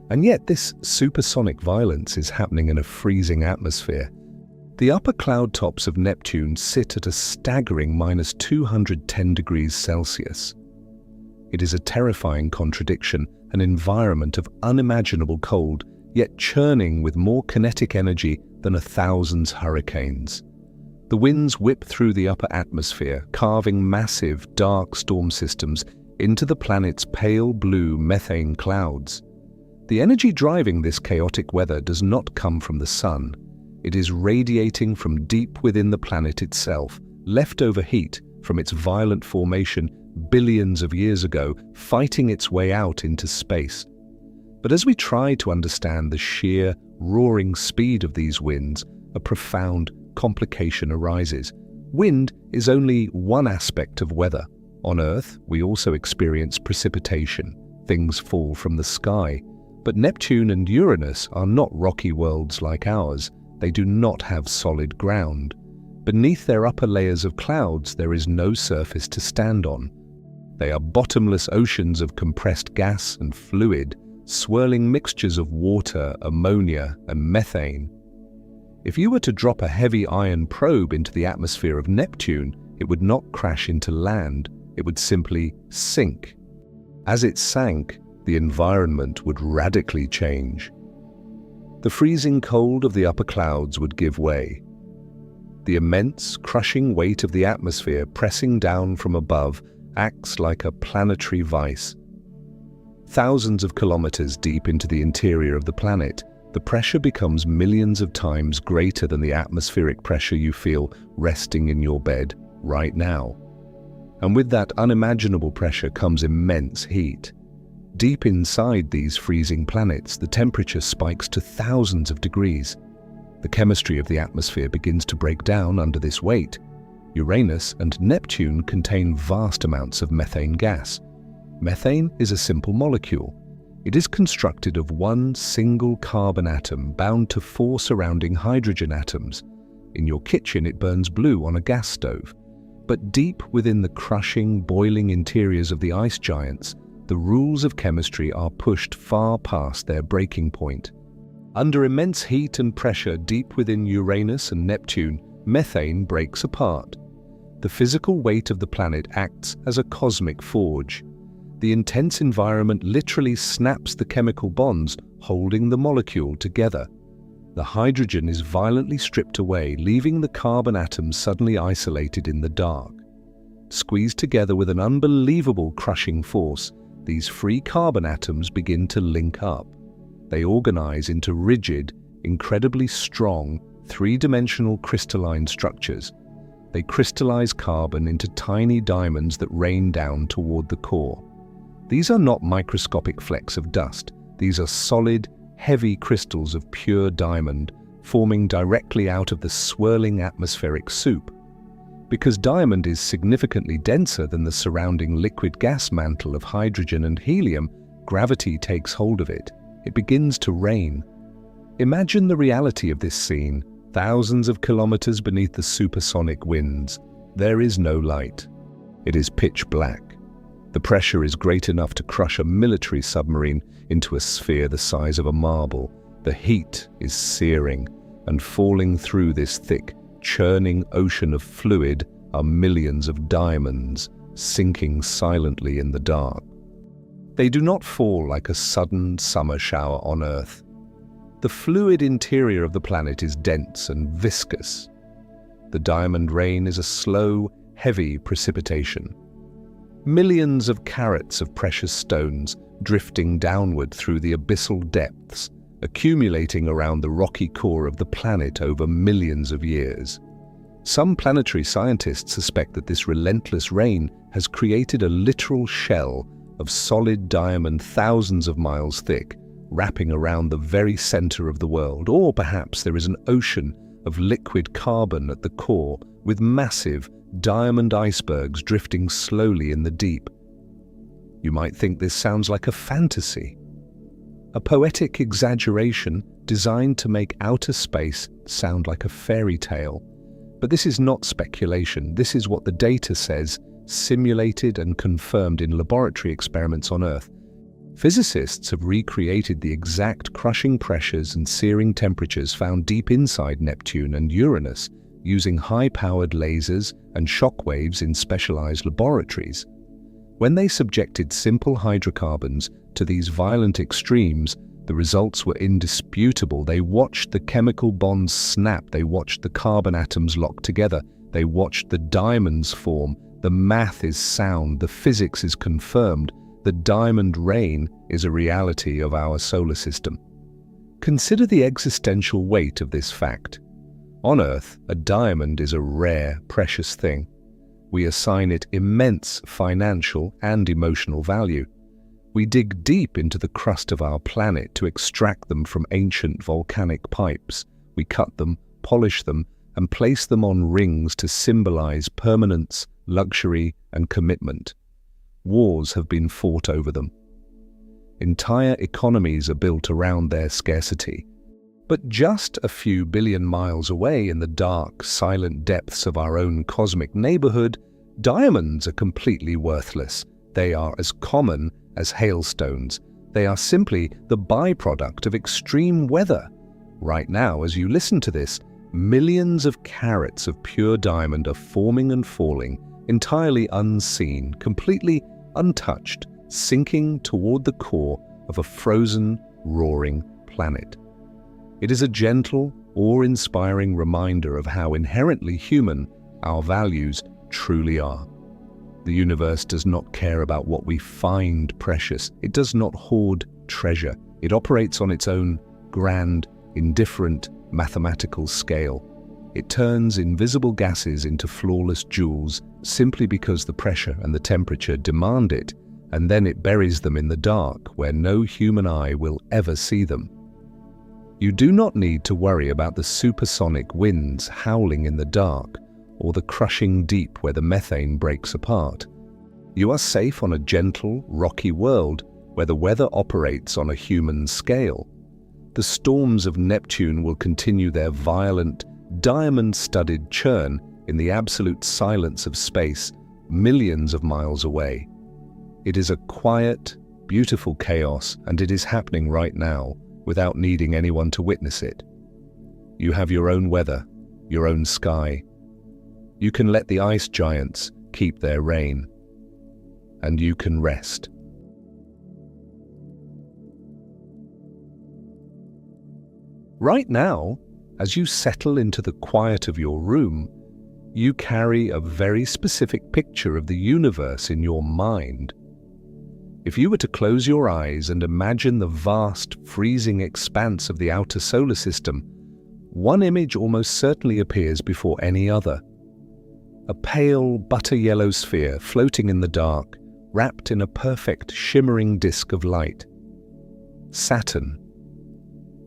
And yet this supersonic violence is happening in a freezing atmosphere. The upper cloud tops of Neptune sit at a staggering minus 210 degrees Celsius. It is a terrifying contradiction, an environment of unimaginable cold, yet churning with more kinetic energy than 1,000 hurricanes. The winds whip through the upper atmosphere, carving massive, dark storm systems into the planet's pale blue methane clouds. The energy driving this chaotic weather does not come from the sun. It is radiating from deep within the planet itself, leftover heat from its violent formation billions of years ago, fighting its way out into space. But as we try to understand the sheer, roaring speed of these winds, a profound complication arises. Wind is only one aspect of weather. On Earth, we also experience precipitation. Things fall from the sky. But Neptune and Uranus are not rocky worlds like ours. They do not have solid ground. Beneath their upper layers of clouds, there is no surface to stand on. They are bottomless oceans of compressed gas and fluid, swirling mixtures of water, ammonia, and methane. If you were to drop a heavy iron probe into the atmosphere of Neptune, it would not crash into land. It would simply sink. As it sank, the environment would radically change. The freezing cold of the upper clouds would give way. The immense, crushing weight of the atmosphere pressing down from above acts like a planetary vice. Thousands of kilometers deep into the interior of the planet, the pressure becomes millions of times greater than the atmospheric pressure you feel resting in your bed right now. And with that unimaginable pressure comes immense heat. Deep inside these freezing planets, the temperature spikes to thousands of degrees. The chemistry of the atmosphere begins to break down under this weight. Uranus and Neptune contain vast amounts of methane gas. Methane is a simple molecule. It is constructed of one single carbon atom bound to 4 surrounding hydrogen atoms. In your kitchen, it burns blue on a gas stove. But deep within the crushing, boiling interiors of the ice giants, the rules of chemistry are pushed far past their breaking point. Under immense heat and pressure deep within Uranus and Neptune, methane breaks apart. The physical weight of the planet acts as a cosmic forge. The intense environment literally snaps the chemical bonds holding the molecule together. The hydrogen is violently stripped away, leaving the carbon atoms suddenly isolated in the dark. Squeezed together with an unbelievable crushing force, these free carbon atoms begin to link up. They organize into rigid, incredibly strong, three-dimensional crystalline structures. They crystallize carbon into tiny diamonds that rain down toward the core. These are not microscopic flecks of dust. These are solid, heavy crystals of pure diamond, forming directly out of the swirling atmospheric soup. Because diamond is significantly denser than the surrounding liquid gas mantle of hydrogen and helium, gravity takes hold of it. It begins to rain. Imagine the reality of this scene, thousands of kilometers beneath the supersonic winds. There is no light. It is pitch black. The pressure is great enough to crush a military submarine into a sphere the size of a marble. The heat is searing, and falling through this thick, churning ocean of fluid are millions of diamonds, sinking silently in the dark. They do not fall like a sudden summer shower on Earth. The fluid interior of the planet is dense and viscous. The diamond rain is a slow, heavy precipitation. Millions of carats of precious stones drifting downward through the abyssal depths, accumulating around the rocky core of the planet over millions of years. Some planetary scientists suspect that this relentless rain has created a literal shell of solid diamond thousands of miles thick, wrapping around the very center of the world. Or perhaps there is an ocean of liquid carbon at the core, with massive diamond icebergs drifting slowly in the deep. You might think this sounds like a fantasy, a poetic exaggeration designed to make outer space sound like a fairy tale. But this is not speculation. This is what the data says, simulated and confirmed in laboratory experiments on Earth. Physicists have recreated the exact crushing pressures and searing temperatures found deep inside Neptune and Uranus using high-powered lasers and shock waves in specialized laboratories. When they subjected simple hydrocarbons to these violent extremes, the results were indisputable. They watched the chemical bonds snap. They watched the carbon atoms lock together. They watched the diamonds form. The math is sound. The physics is confirmed. The diamond rain is a reality of our solar system. Consider the existential weight of this fact. On Earth, a diamond is a rare, precious thing. We assign it immense financial and emotional value. We dig deep into the crust of our planet to extract them from ancient volcanic pipes. We cut them, polish them, and place them on rings to symbolize permanence, luxury, and commitment. Wars have been fought over them. Entire economies are built around their scarcity. But just a few billion miles away in the dark, silent depths of our own cosmic neighborhood, diamonds are completely worthless. They are as common as hailstones. They are simply the byproduct of extreme weather. Right now, as you listen to this, millions of carats of pure diamond are forming and falling, entirely unseen, completely untouched, sinking toward the core of a frozen, roaring planet. It is a gentle, awe-inspiring reminder of how inherently human our values truly are. The universe does not care about what we find precious. It does not hoard treasure. It operates on its own grand, indifferent, mathematical scale. It turns invisible gases into flawless jewels simply because the pressure and the temperature demand it, and then it buries them in the dark where no human eye will ever see them. You do not need to worry about the supersonic winds howling in the dark or the crushing deep where the methane breaks apart. You are safe on a gentle, rocky world where the weather operates on a human scale. The storms of Neptune will continue their violent, diamond-studded churn in the absolute silence of space, millions of miles away. It is a quiet, beautiful chaos, and it is happening right now, without needing anyone to witness it. You have your own weather, your own sky. You can let the ice giants keep their reign, and you can rest. Right now, as you settle into the quiet of your room, you carry a very specific picture of the universe in your mind. If you were to close your eyes and imagine the vast, freezing expanse of the outer solar system, one image almost certainly appears before any other. A pale, butter-yellow sphere floating in the dark, wrapped in a perfect, shimmering disk of light. Saturn.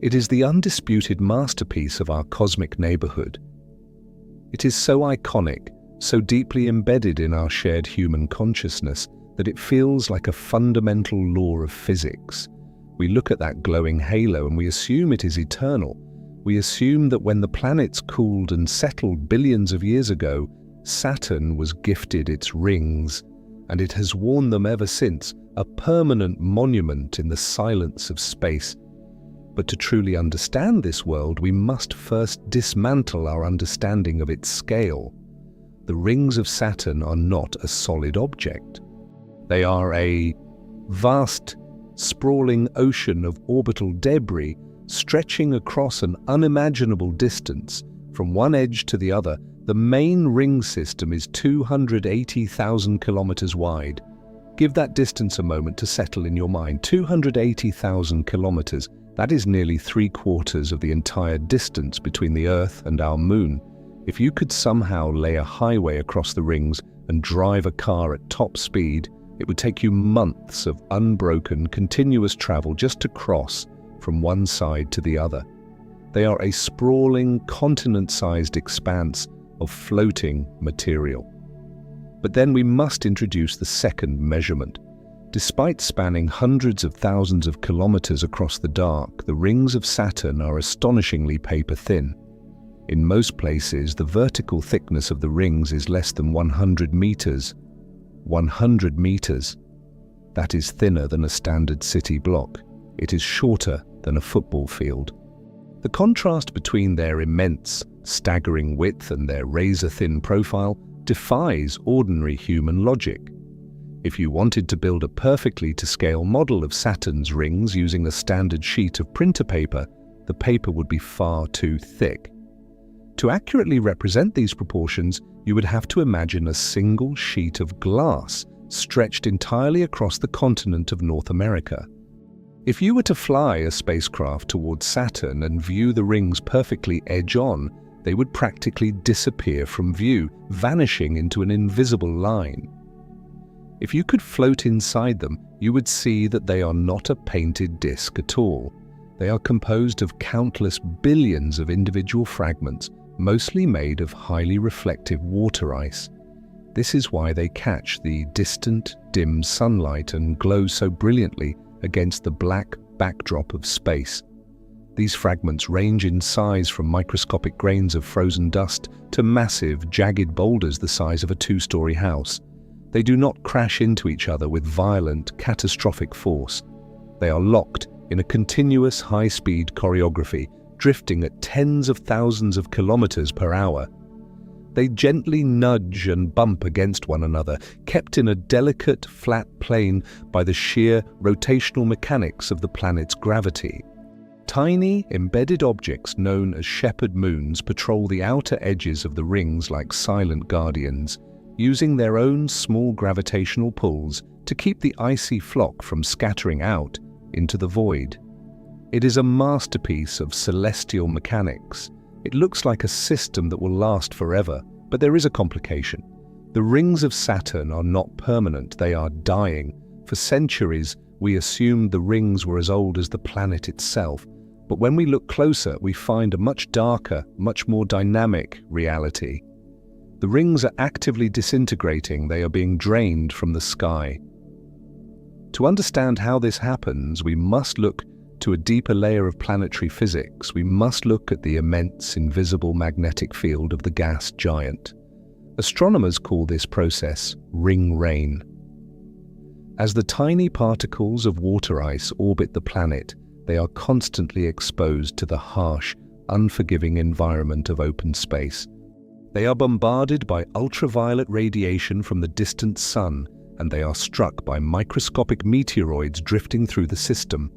It is the undisputed masterpiece of our cosmic neighborhood. It is so iconic, so deeply embedded in our shared human consciousness, that it feels like a fundamental law of physics. We look at that glowing halo and we assume it is eternal. We assume that when the planets cooled and settled billions of years ago, Saturn was gifted its rings, and it has worn them ever since, a permanent monument in the silence of space. But to truly understand this world, we must first dismantle our understanding of its scale. The rings of Saturn are not a solid object. They are a vast, sprawling ocean of orbital debris stretching across an unimaginable distance. From one edge to the other, the main ring system is 280,000 kilometers wide. Give that distance a moment to settle in your mind. 280,000 kilometers. That is nearly 3/4 of the entire distance between the Earth and our Moon. If you could somehow lay a highway across the rings and drive a car at top speed, it would take you months of unbroken, continuous travel just to cross from one side to the other. They are a sprawling, continent-sized expanse of floating material. But then we must introduce the second measurement. Despite spanning hundreds of thousands of kilometers across the dark, the rings of Saturn are astonishingly paper-thin. In most places, the vertical thickness of the rings is less than 100 meters. 100 meters. That is thinner than a standard city block. It is shorter than a football field. The contrast between their immense, staggering width and their razor-thin profile defies ordinary human logic. If you wanted to build a perfectly to scale model of Saturn's rings using a standard sheet of printer paper, the paper would be far too thick. To accurately represent these proportions, you would have to imagine a single sheet of glass stretched entirely across the continent of North America. If you were to fly a spacecraft towards Saturn and view the rings perfectly edge-on, they would practically disappear from view, vanishing into an invisible line. If you could float inside them, you would see that they are not a painted disk at all. They are composed of countless billions of individual fragments, mostly made of highly reflective water ice. This is why they catch the distant, dim sunlight and glow so brilliantly against the black backdrop of space. These fragments range in size from microscopic grains of frozen dust to massive, jagged boulders the size of a two-story house. They do not crash into each other with violent, catastrophic force. They are locked in a continuous high-speed choreography, drifting at tens of thousands of kilometers per hour. They gently nudge and bump against one another, kept in a delicate, flat plane by the sheer rotational mechanics of the planet's gravity. Tiny, embedded objects known as shepherd moons patrol the outer edges of the rings like silent guardians, using their own small gravitational pulls to keep the icy flock from scattering out into the void. It is a masterpiece of celestial mechanics. It looks like a system that will last forever, but there is a complication. The rings of Saturn are not permanent, they are dying. For centuries, we assumed the rings were as old as the planet itself, but when we look closer, we find a much darker, much more dynamic reality. The rings are actively disintegrating, they are being drained from the sky. To understand how this happens, we must look to a deeper layer of planetary physics. We must look at the immense invisible magnetic field of the gas giant. Astronomers call this process ring rain. As the tiny particles of water ice orbit the planet, they are constantly exposed to the harsh, unforgiving environment of open space. They are bombarded by ultraviolet radiation from the distant sun, and they are struck by microscopic meteoroids drifting through the system.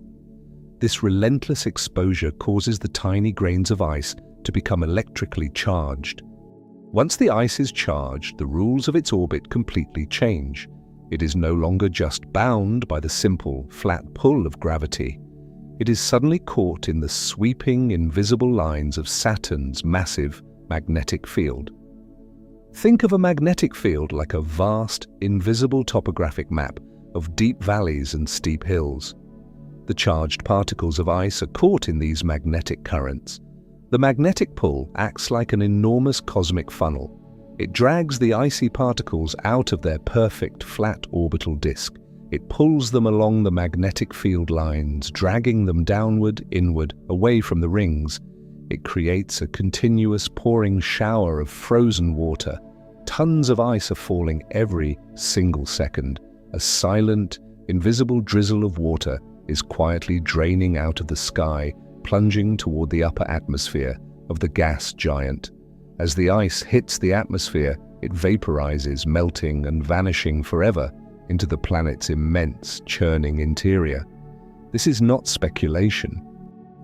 This relentless exposure causes the tiny grains of ice to become electrically charged. Once the ice is charged, the rules of its orbit completely change. It is no longer just bound by the simple, flat pull of gravity. It is suddenly caught in the sweeping, invisible lines of Saturn's massive magnetic field. Think of a magnetic field like a vast, invisible topographic map of deep valleys and steep hills. The charged particles of ice are caught in these magnetic currents. The magnetic pull acts like an enormous cosmic funnel. It drags the icy particles out of their perfect flat orbital disk. It pulls them along the magnetic field lines, dragging them downward, inward, away from the rings. It creates a continuous pouring shower of frozen water. Tons of ice are falling every single second. A silent, invisible drizzle of water is quietly draining out of the sky, plunging toward the upper atmosphere of the gas giant. As the ice hits the atmosphere, it vaporizes, melting and vanishing forever into the planet's immense, churning interior. This is not speculation.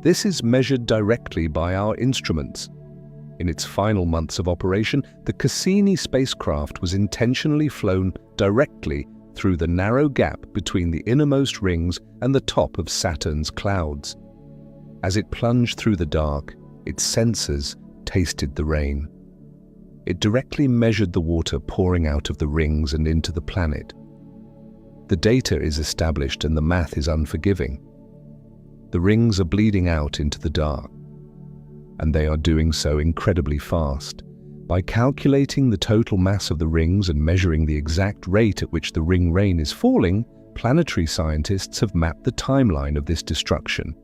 This is measured directly by our instruments. In its final months of operation, the Cassini spacecraft was intentionally flown directly through the narrow gap between the innermost rings and the top of Saturn's clouds. As it plunged through the dark, its sensors tasted the rain. It directly measured the water pouring out of the rings and into the planet. The data is established and the math is unforgiving. The rings are bleeding out into the dark, and they are doing so incredibly fast. By calculating the total mass of the rings and measuring the exact rate at which the ring rain is falling, planetary scientists have mapped the timeline of this destruction.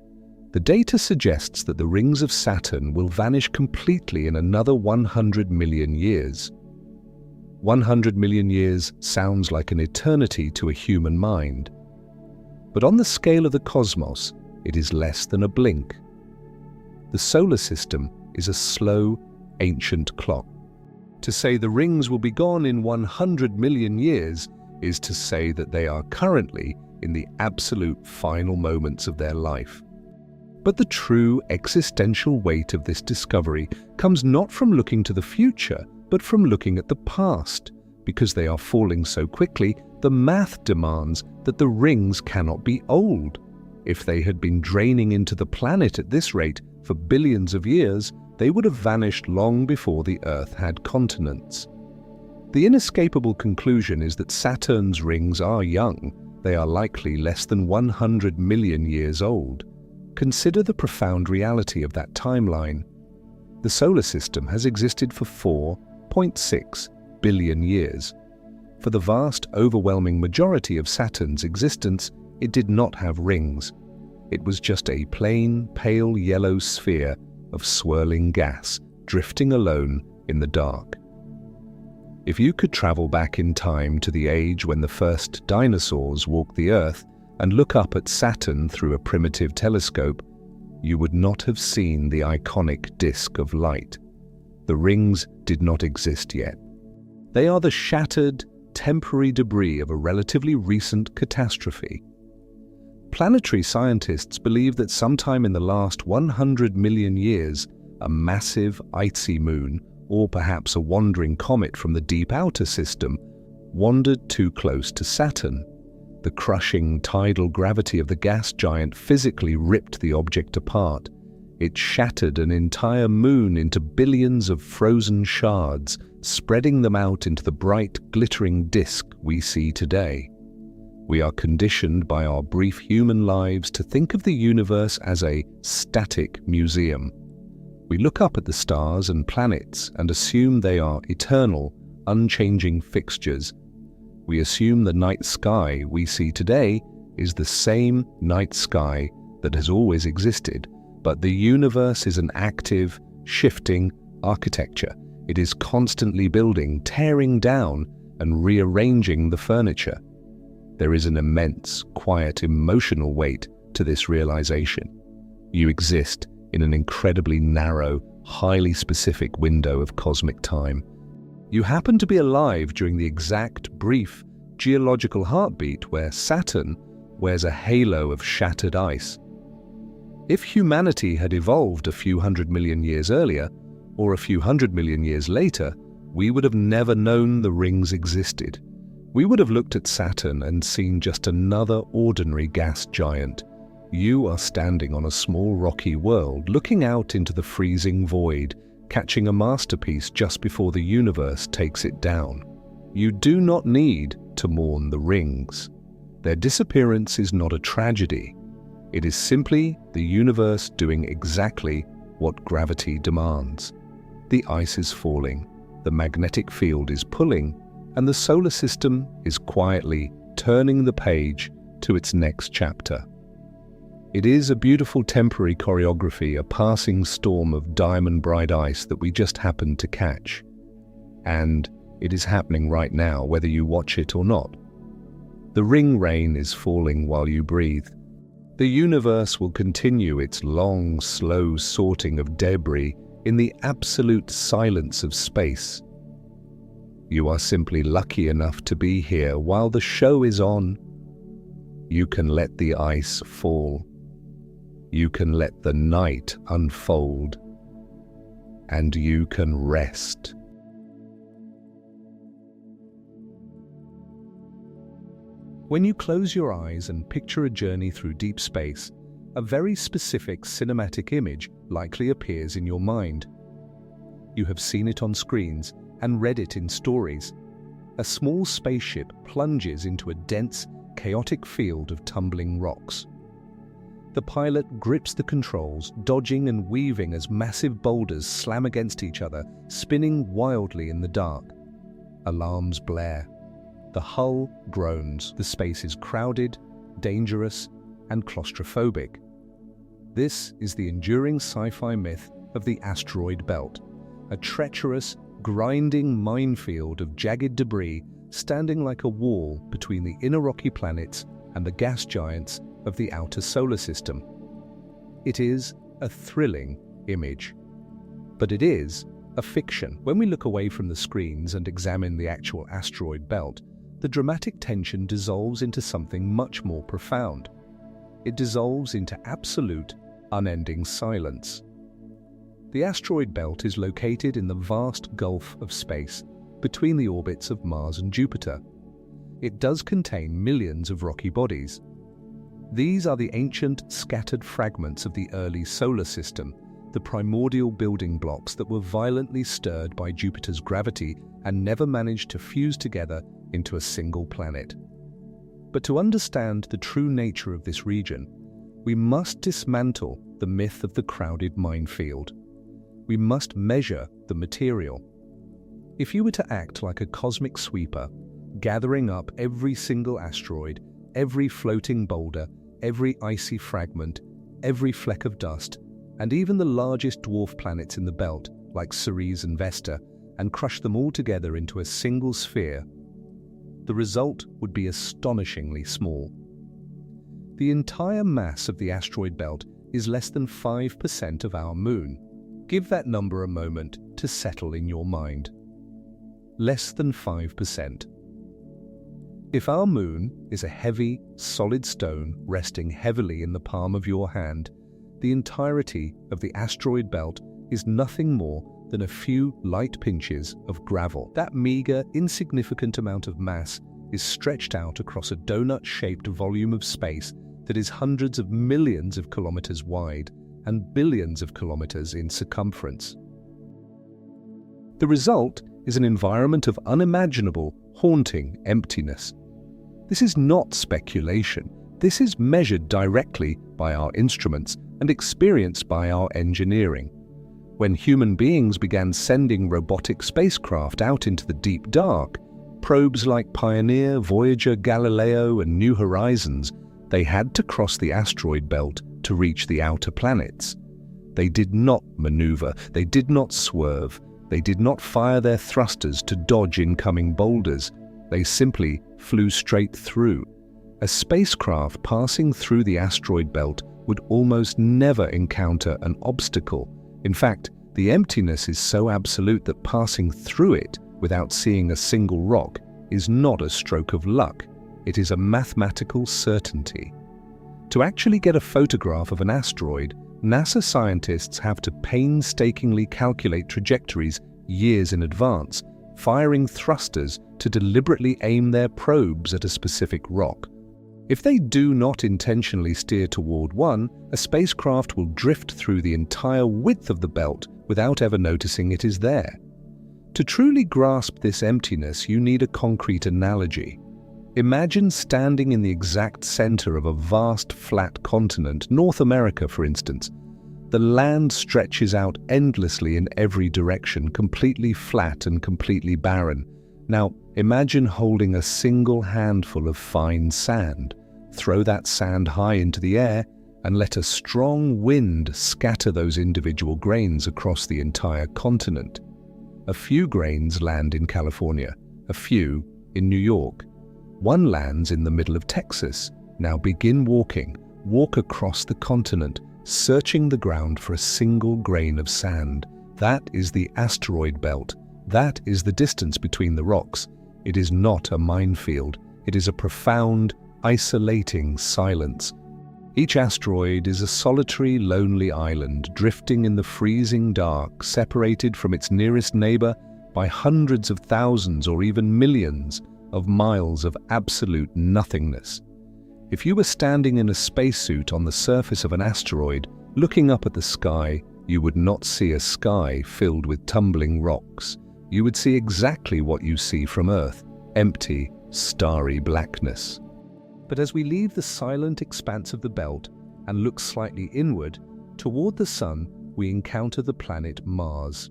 The data suggests that the rings of Saturn will vanish completely in another 100 million years. 100 million years sounds like an eternity to a human mind. But on the scale of the cosmos, it is less than a blink. The solar system is a slow, ancient clock. To say the rings will be gone in 100 million years is to say that they are currently in the absolute final moments of their life. But the true existential weight of this discovery comes not from looking to the future, but from looking at the past. Because they are falling so quickly, the math demands that the rings cannot be old. If they had been draining into the planet at this rate for billions of years, they would have vanished long before the Earth had continents. The inescapable conclusion is that Saturn's rings are young. They are likely less than 100 million years old. Consider the profound reality of that timeline. The solar system has existed for 4.6 billion years. For the vast, overwhelming majority of Saturn's existence, it did not have rings. It was just a plain, pale yellow sphere of swirling gas, drifting alone in the dark. If you could travel back in time to the age when the first dinosaurs walked the Earth and look up at Saturn through a primitive telescope, you would not have seen the iconic disk of light. The rings did not exist yet. They are the shattered, temporary debris of a relatively recent catastrophe. Planetary scientists believe that sometime in the last 100 million years, a massive icy moon, or perhaps a wandering comet from the deep outer system, wandered too close to Saturn. The crushing tidal gravity of the gas giant physically ripped the object apart. It shattered an entire moon into billions of frozen shards, spreading them out into the bright, glittering disk we see today. We are conditioned by our brief human lives to think of the universe as a static museum. We look up at the stars and planets and assume they are eternal, unchanging fixtures. We assume the night sky we see today is the same night sky that has always existed, but the universe is an active, shifting architecture. It is constantly building, tearing down, and rearranging the furniture. There is an immense, quiet, emotional weight to this realization. You exist in an incredibly narrow, highly specific window of cosmic time. You happen to be alive during the exact, brief, geological heartbeat where Saturn wears a halo of shattered ice. If humanity had evolved a few 100 million years earlier, or a few 100 million years later, we would have never known the rings existed. We would have looked at Saturn and seen just another ordinary gas giant. You are standing on a small rocky world, looking out into the freezing void, catching a masterpiece just before the universe takes it down. You do not need to mourn the rings. Their disappearance is not a tragedy. It is simply the universe doing exactly what gravity demands. The ice is falling, the magnetic field is pulling, and the solar system is quietly turning the page to its next chapter. It is a beautiful temporary choreography, a passing storm of diamond-bright ice that we just happened to catch. And it is happening right now, whether you watch it or not. The ring rain is falling while you breathe. The universe will continue its long, slow sorting of debris in the absolute silence of space. You are simply lucky enough to be here while the show is on. You can let the ice fall. You can let the night unfold. And you can rest. When you close your eyes and picture a journey through deep space, a very specific cinematic image likely appears in your mind. You have seen it on screens and read it in stories. A small spaceship plunges into a dense, chaotic field of tumbling rocks. The pilot grips the controls, dodging and weaving as massive boulders slam against each other, spinning wildly in the dark. Alarms blare. The hull groans. The space is crowded, dangerous, and claustrophobic. This is the enduring sci-fi myth of the asteroid belt, a treacherous, grinding minefield of jagged debris standing like a wall between the inner rocky planets and the gas giants of the outer solar system. It is a thrilling image, but it is a fiction. When we look away from the screens and examine the actual asteroid belt, the dramatic tension dissolves into something much more profound. It dissolves into absolute, unending silence. The asteroid belt is located in the vast gulf of space between the orbits of Mars and Jupiter. It does contain millions of rocky bodies. These are the ancient, scattered fragments of the early solar system, the primordial building blocks that were violently stirred by Jupiter's gravity and never managed to fuse together into a single planet. But to understand the true nature of this region, we must dismantle the myth of the crowded minefield. We must measure the material. If you were to act like a cosmic sweeper, gathering up every single asteroid, every floating boulder, every icy fragment, every fleck of dust, and even the largest dwarf planets in the belt, like Ceres and Vesta, and crush them all together into a single sphere, the result would be astonishingly small. The entire mass of the asteroid belt is less than 5% of our Moon. Give that number a moment to settle in your mind. Less than 5%. If our Moon is a heavy, solid stone resting heavily in the palm of your hand, the entirety of the asteroid belt is nothing more than a few light pinches of gravel. That meager, insignificant amount of mass is stretched out across a donut-shaped volume of space that is hundreds of millions of kilometers wide and billions of kilometers in circumference. The result is an environment of unimaginable, haunting emptiness. This is not speculation. This is measured directly by our instruments and experienced by our engineering. When human beings began sending robotic spacecraft out into the deep dark, probes like Pioneer, Voyager, Galileo, and New Horizons, they had to cross the asteroid belt to reach the outer planets. They did not maneuver, they did not swerve, they did not fire their thrusters to dodge incoming boulders. They simply flew straight through. A spacecraft passing through the asteroid belt would almost never encounter an obstacle. In fact, the emptiness is so absolute that passing through it without seeing a single rock is not a stroke of luck. It is a mathematical certainty. To actually get a photograph of an asteroid, NASA scientists have to painstakingly calculate trajectories years in advance, firing thrusters to deliberately aim their probes at a specific rock. If they do not intentionally steer toward one, a spacecraft will drift through the entire width of the belt without ever noticing it is there. To truly grasp this emptiness, you need a concrete analogy. Imagine standing in the exact center of a vast flat continent, North America for instance. The land stretches out endlessly in every direction, completely flat and completely barren. Now, imagine holding a single handful of fine sand. Throw that sand high into the air and let a strong wind scatter those individual grains across the entire continent. A few grains land in California, a few in New York. One lands in the middle of Texas. Now begin walking. Walk across the continent, searching the ground for a single grain of sand. That is the asteroid belt. That is the distance between the rocks. It is not a minefield. It is a profound, isolating silence. Each asteroid is a solitary, lonely island drifting in the freezing dark, separated from its nearest neighbor by hundreds of thousands or even millions of miles of absolute nothingness. If you were standing in a spacesuit on the surface of an asteroid, looking up at the sky, you would not see a sky filled with tumbling rocks. You would see exactly what you see from Earth, empty, starry blackness. But as we leave the silent expanse of the belt and look slightly inward, toward the Sun, we encounter the planet Mars.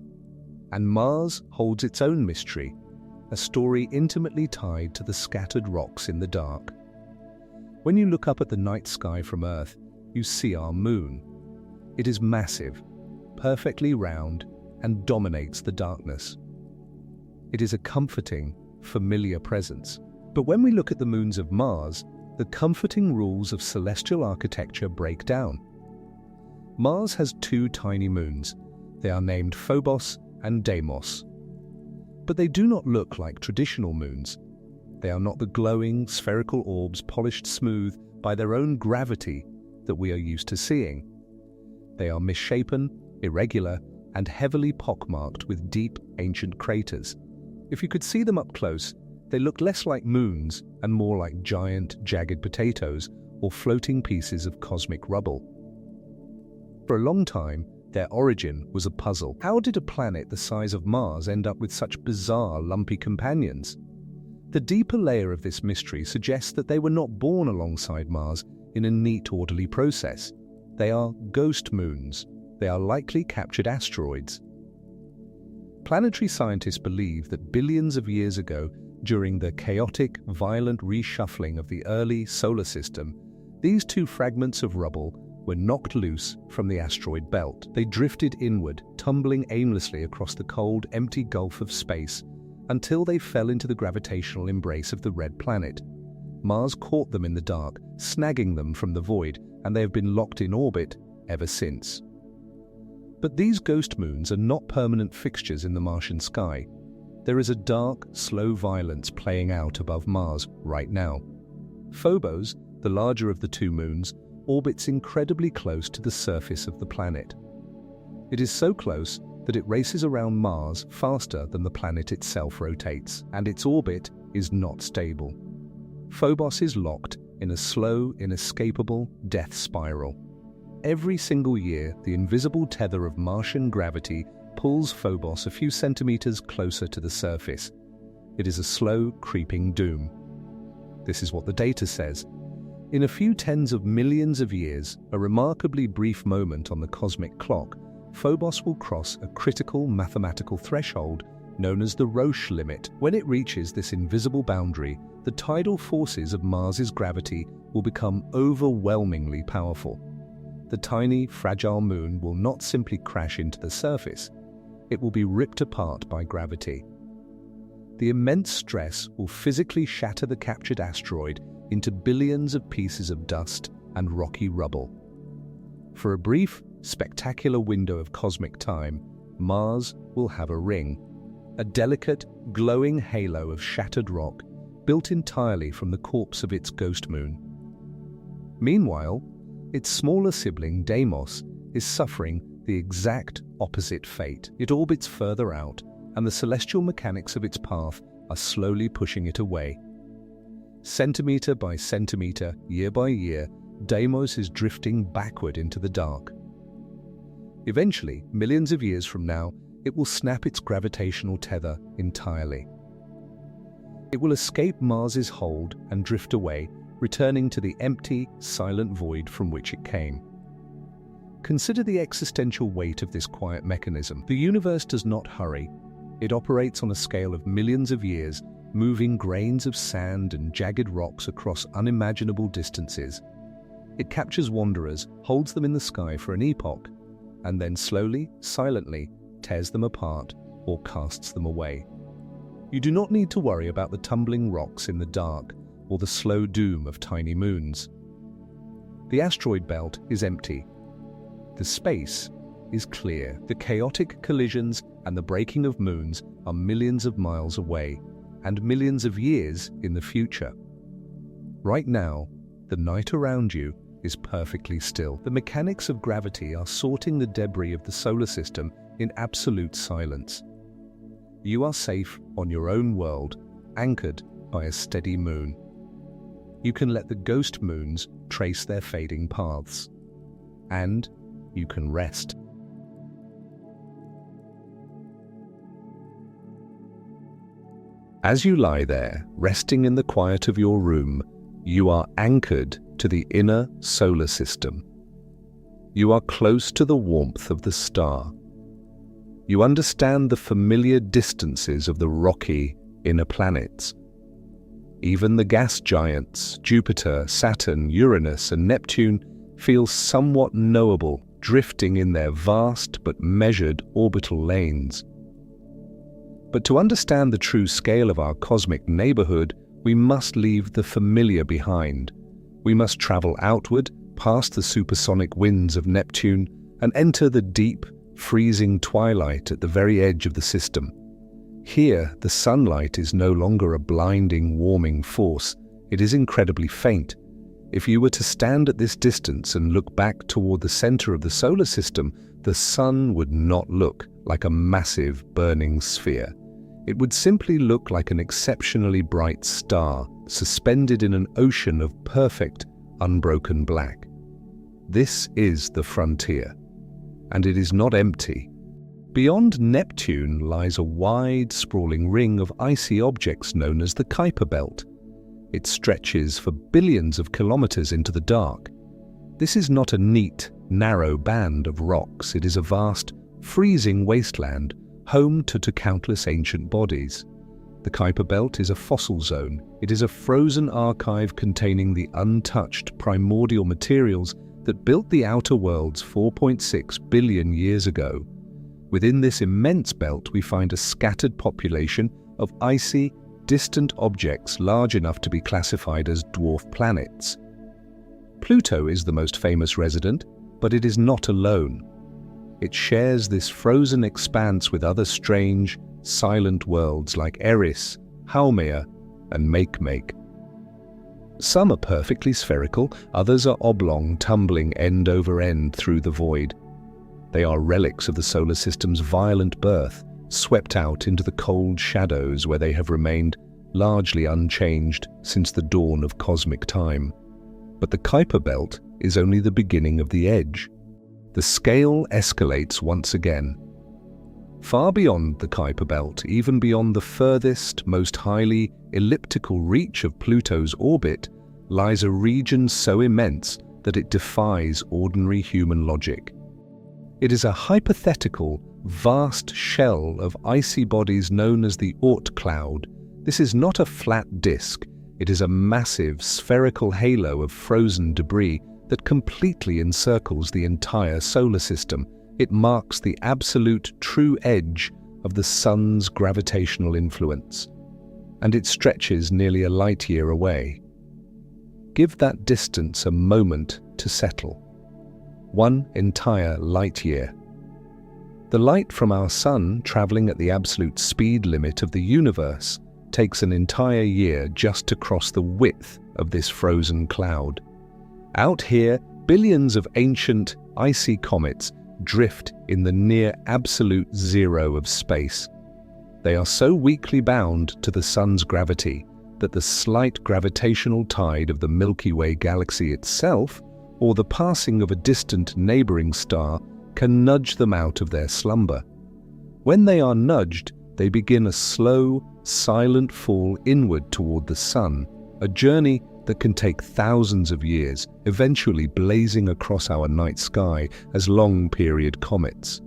And Mars holds its own mystery, a story intimately tied to the scattered rocks in the dark. When you look up at the night sky from Earth, you see our Moon. It is massive, perfectly round, and dominates the darkness. It is a comforting, familiar presence. But when we look at the moons of Mars, the comforting rules of celestial architecture break down. Mars has two tiny moons. They are named Phobos and Deimos. But they do not look like traditional moons. They are not the glowing, spherical orbs polished smooth by their own gravity that we are used to seeing. They are misshapen, irregular, and heavily pockmarked with deep, ancient craters. If you could see them up close, they look less like moons and more like giant, jagged potatoes or floating pieces of cosmic rubble. For a long time, Their origin was a puzzle. How did a planet the size of Mars end up with such bizarre, lumpy companions? The deeper layer of this mystery suggests that they were not born alongside Mars in a neat, orderly process. They are ghost moons. They are likely captured asteroids. Planetary scientists believe that billions of years ago, during the chaotic, violent reshuffling of the early solar system, these two fragments of rubble were knocked loose from the asteroid belt. They drifted inward, tumbling aimlessly across the cold, empty gulf of space until they fell into the gravitational embrace of the red planet. Mars caught them in the dark, snagging them from the void, and they have been locked in orbit ever since. But these ghost moons are not permanent fixtures in the Martian sky. There is a dark, slow violence playing out above Mars right now. Phobos, the larger of the two moons, orbits incredibly close to the surface of the planet. It is so close that it races around Mars faster than the planet itself rotates, and its orbit is not stable. Phobos is locked in a slow, inescapable death spiral. Every single year, the invisible tether of Martian gravity pulls Phobos a few centimeters closer to the surface. It is a slow, creeping doom. This is what the data says. In a few tens of millions of years, a remarkably brief moment on the cosmic clock, Phobos will cross a critical mathematical threshold known as the Roche limit. When it reaches this invisible boundary, the tidal forces of Mars's gravity will become overwhelmingly powerful. The tiny, fragile moon will not simply crash into the surface. It will be ripped apart by gravity. The immense stress will physically shatter the captured asteroid into billions of pieces of dust and rocky rubble. For a brief, spectacular window of cosmic time, Mars will have a ring, a delicate, glowing halo of shattered rock built entirely from the corpse of its ghost moon. Meanwhile, its smaller sibling, Deimos, is suffering the exact opposite fate. It orbits further out, and the celestial mechanics of its path are slowly pushing it away. Centimeter by centimeter, year by year, Deimos is drifting backward into the dark. Eventually, millions of years from now, it will snap its gravitational tether entirely. It will escape Mars's hold and drift away, returning to the empty, silent void from which it came. Consider the existential weight of this quiet mechanism. The universe does not hurry. It operates on a scale of millions of years, moving grains of sand and jagged rocks across unimaginable distances. It captures wanderers, holds them in the sky for an epoch, and then slowly, silently, tears them apart or casts them away. You do not need to worry about the tumbling rocks in the dark or the slow doom of tiny moons. The asteroid belt is empty. The space is clear. The chaotic collisions and the breaking of moons are millions of miles away and millions of years in the future. Right now, the night around you is perfectly still. The mechanics of gravity are sorting the debris of the solar system in absolute silence. You are safe on your own world, anchored by a steady moon. You can let the ghost moons trace their fading paths. And you can rest. As you lie there, resting in the quiet of your room, you are anchored to the inner solar system. You are close to the warmth of the star. You understand the familiar distances of the rocky inner planets. Even the gas giants, Jupiter, Saturn, Uranus, and Neptune, feel somewhat knowable, drifting in their vast but measured orbital lanes. But to understand the true scale of our cosmic neighborhood, we must leave the familiar behind. We must travel outward, past the supersonic winds of Neptune, and enter the deep, freezing twilight at the very edge of the system. Here, the sunlight is no longer a blinding, warming force. It is incredibly faint. If you were to stand at this distance and look back toward the center of the solar system, the sun would not look like a massive, burning sphere. It would simply look like an exceptionally bright star, suspended in an ocean of perfect, unbroken black. This is the frontier. and it is not empty. Beyond Neptune lies a wide, sprawling ring of icy objects known as the Kuiper Belt. It stretches for billions of kilometers into the dark. This is not a neat, narrow band of rocks. It is a vast, freezing wasteland, home to countless ancient bodies. The Kuiper Belt is a fossil zone. It is a frozen archive containing the untouched primordial materials that built the outer worlds 4.6 billion years ago. Within this immense belt, we find a scattered population of icy, distant objects large enough to be classified as dwarf planets. Pluto is the most famous resident, but it is not alone. It shares this frozen expanse with other strange, silent worlds like Eris, Haumea, and Makemake. Some are perfectly spherical, others are oblong, tumbling end over end through the void. They are relics of the solar system's violent birth, swept out into the cold shadows where they have remained largely unchanged since the dawn of cosmic time. But the Kuiper Belt is only the beginning of the edge. The scale escalates once again. Far beyond the Kuiper Belt, even beyond the furthest, most highly elliptical reach of Pluto's orbit, lies a region so immense that it defies ordinary human logic. It is a hypothetical, vast shell of icy bodies known as the Oort cloud. This is not a flat disk. It is a massive, spherical halo of frozen debris that completely encircles the entire solar system. It marks the absolute true edge of the Sun's gravitational influence, and it stretches nearly a light year away. Give that distance a moment to settle. One entire light year. The light from our Sun, traveling at the absolute speed limit of the universe, takes an entire year just to cross the width of this frozen cloud. Out here, billions of ancient, icy comets drift in the near absolute zero of space. They are so weakly bound to the Sun's gravity that the slight gravitational tide of the Milky Way galaxy itself, or the passing of a distant neighboring star, can nudge them out of their slumber. When they are nudged, they begin a slow, silent fall inward toward the Sun, a journey that can take thousands of years, eventually blazing across our night sky as long-period comets.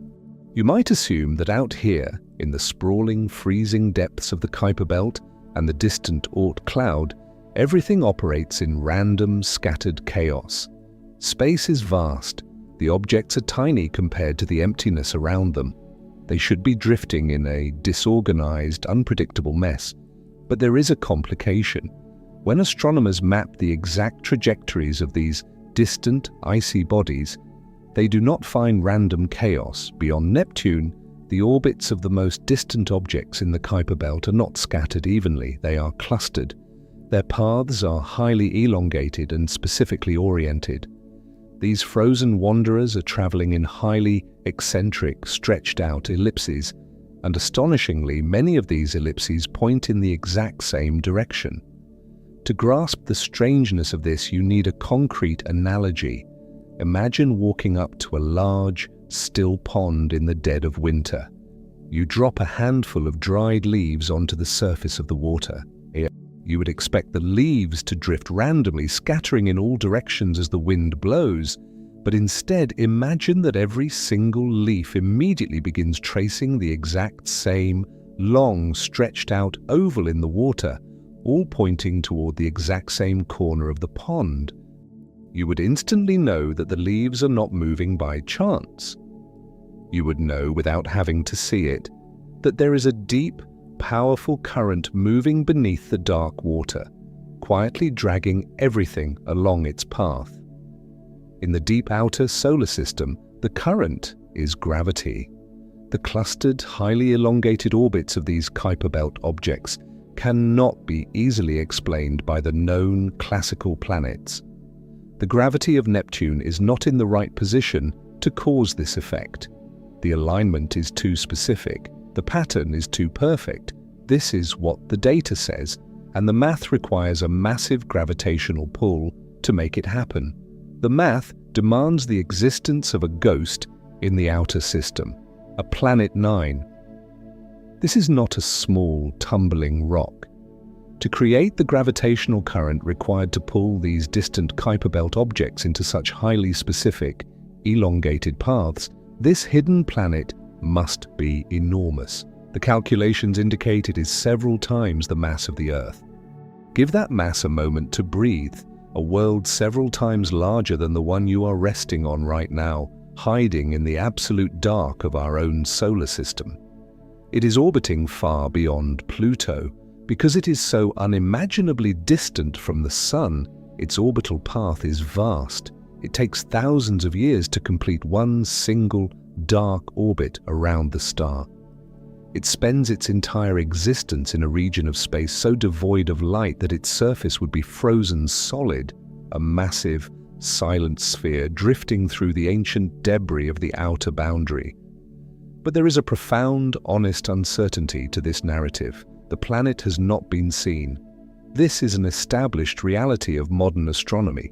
You might assume that out here, in the sprawling, freezing depths of the Kuiper Belt and the distant Oort cloud, everything operates in random, scattered chaos. Space is vast. The objects are tiny compared to the emptiness around them. They should be drifting in a disorganized, unpredictable mess. But there is a complication. When astronomers map the exact trajectories of these distant, icy bodies, they do not find random chaos. Beyond Neptune, the orbits of the most distant objects in the Kuiper Belt are not scattered evenly, they are clustered. Their paths are highly elongated and specifically oriented. These frozen wanderers are traveling in highly eccentric, stretched-out ellipses, and astonishingly, many of these ellipses point in the exact same direction. To grasp the strangeness of this, you need a concrete analogy. Imagine walking up to a large, still pond in the dead of winter. You drop a handful of dried leaves onto the surface of the water. You would expect the leaves to drift randomly, scattering in all directions as the wind blows, but instead imagine that every single leaf immediately begins tracing the exact same, long, stretched-out oval in the water, all pointing toward the exact same corner of the pond. You would instantly know that the leaves are not moving by chance. You would know, without having to see it, that there is a deep, powerful current moving beneath the dark water, quietly dragging everything along its path. In the deep outer solar system, the current is gravity. The clustered, highly elongated orbits of these Kuiper Belt objects cannot be easily explained by the known classical planets. The gravity of Neptune is not in the right position to cause this effect. The alignment is too specific. The pattern is too perfect. This is what the data says, and the math requires a massive gravitational pull to make it happen. The math demands the existence of a ghost in the outer system, a planet 9. This is not a small, tumbling rock. To create the gravitational current required to pull these distant Kuiper Belt objects into such highly specific, elongated paths, this hidden planet must be enormous. The calculations indicate it is several times the mass of the Earth. Give that mass a moment to breathe, a world several times larger than the one you are resting on right now, hiding in the absolute dark of our own solar system. It is orbiting far beyond Pluto. Because it is so unimaginably distant from the Sun, its orbital path is vast. It takes thousands of years to complete one single, dark orbit around the star. It spends its entire existence in a region of space so devoid of light that its surface would be frozen solid, a massive, silent sphere drifting through the ancient debris of the outer boundary. But there is a profound, honest uncertainty to this narrative. The planet has not been seen. This is an established reality of modern astronomy.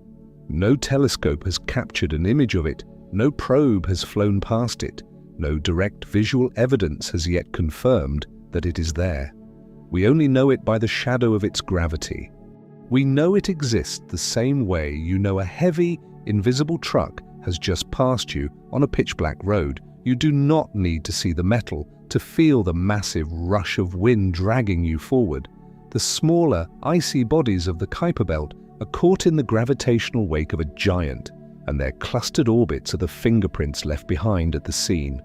No telescope has captured an image of it, no probe has flown past it, no direct visual evidence has yet confirmed that it is there. We only know it by the shadow of its gravity. We know it exists the same way you know a heavy, invisible truck has just passed you on a pitch-black road. You do not need to see the metal to feel the massive rush of wind dragging you forward. The smaller, icy bodies of the Kuiper Belt are caught in the gravitational wake of a giant, and their clustered orbits are the fingerprints left behind at the scene.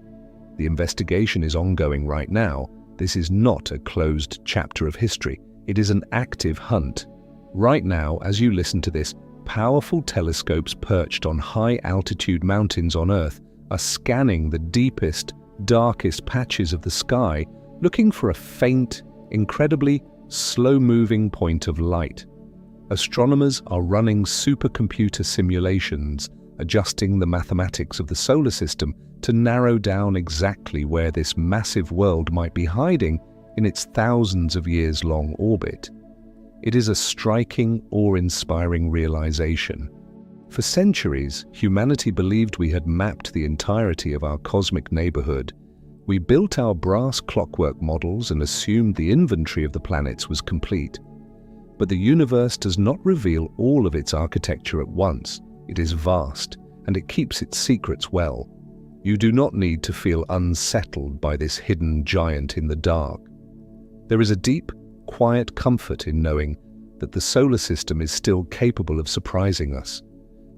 The investigation is ongoing right now. This is not a closed chapter of history. It is an active hunt. Right now, as you listen to this, powerful telescopes perched on high-altitude mountains on Earth are scanning the deepest, darkest patches of the sky, looking for a faint, incredibly slow-moving point of light. Astronomers are running supercomputer simulations, adjusting the mathematics of the solar system to narrow down exactly where this massive world might be hiding in its thousands of years-long orbit. It is a striking, awe-inspiring realization. For centuries, humanity believed we had mapped the entirety of our cosmic neighborhood. We built our brass clockwork models and assumed the inventory of the planets was complete. But the universe does not reveal all of its architecture at once. It is vast, and it keeps its secrets well. You do not need to feel unsettled by this hidden giant in the dark. There is a deep, quiet comfort in knowing that the solar system is still capable of surprising us.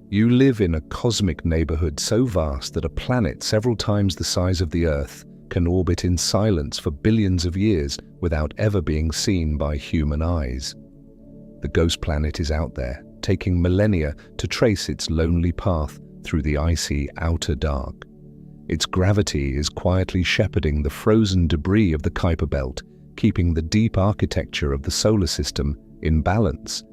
You live in a cosmic neighborhood so vast that a planet several times the size of the Earth can orbit in silence for billions of years without ever being seen by human eyes. The ghost planet is out there, taking millennia to trace its lonely path through the icy outer dark. Its gravity is quietly shepherding the frozen debris of the Kuiper Belt, keeping the deep architecture of the solar system in balance.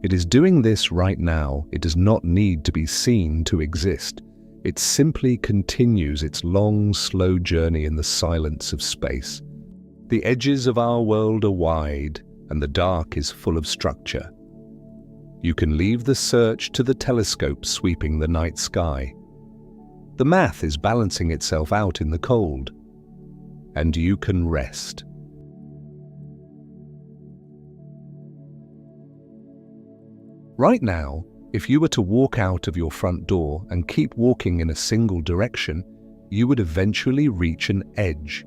It is doing this right now. It does not need to be seen to exist. It simply continues its long, slow journey in the silence of space. The edges of our world are wide, and the dark is full of structure. You can leave the search to the telescope sweeping the night sky. The math is balancing itself out in the cold, and you can rest. Right now, if you were to walk out of your front door and keep walking in a single direction, you would eventually reach an edge.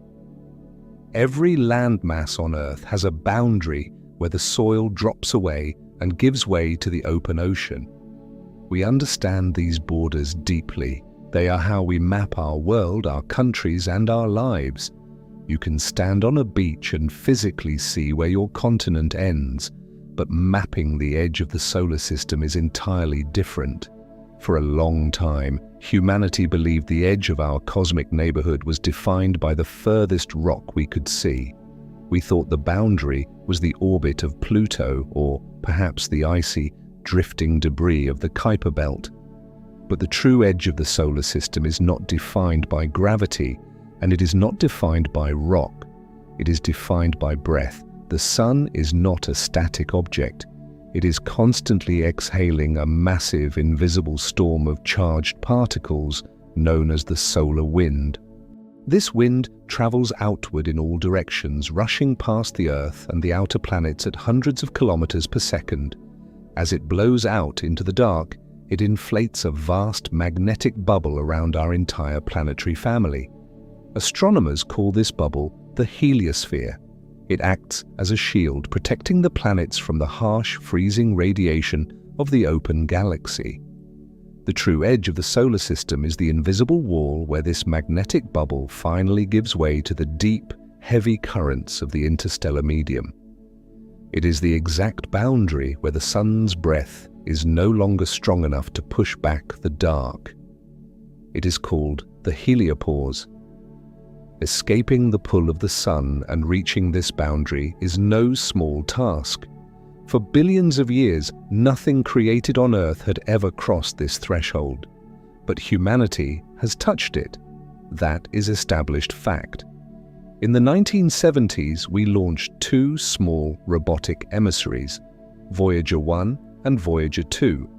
Every landmass on Earth has a boundary where the soil drops away and gives way to the open ocean. We understand these borders deeply. They are how we map our world, our countries, and our lives. You can stand on a beach and physically see where your continent ends, but mapping the edge of the solar system is entirely different. For a long time, humanity believed the edge of our cosmic neighborhood was defined by the furthest rock we could see. We thought the boundary was the orbit of Pluto, or perhaps the icy, drifting debris of the Kuiper Belt. But the true edge of the solar system is not defined by gravity, and it is not defined by rock. It is defined by breath. The sun is not a static object. It is constantly exhaling a massive, invisible storm of charged particles, known as the solar wind. This wind travels outward in all directions, rushing past the Earth and the outer planets at hundreds of kilometers per second. As it blows out into the dark, it inflates a vast magnetic bubble around our entire planetary family. Astronomers call this bubble the heliosphere. It acts as a shield, protecting the planets from the harsh, freezing radiation of the open galaxy. The true edge of the solar system is the invisible wall where this magnetic bubble finally gives way to the deep, heavy currents of the interstellar medium. It is the exact boundary where the sun's breath is no longer strong enough to push back the dark. It is called the heliopause. Escaping the pull of the sun and reaching this boundary is no small task. For billions of years, nothing created on Earth had ever crossed this threshold. But humanity has touched it. That is established fact. In the 1970s, we launched two small robotic emissaries, Voyager 1 and Voyager 2.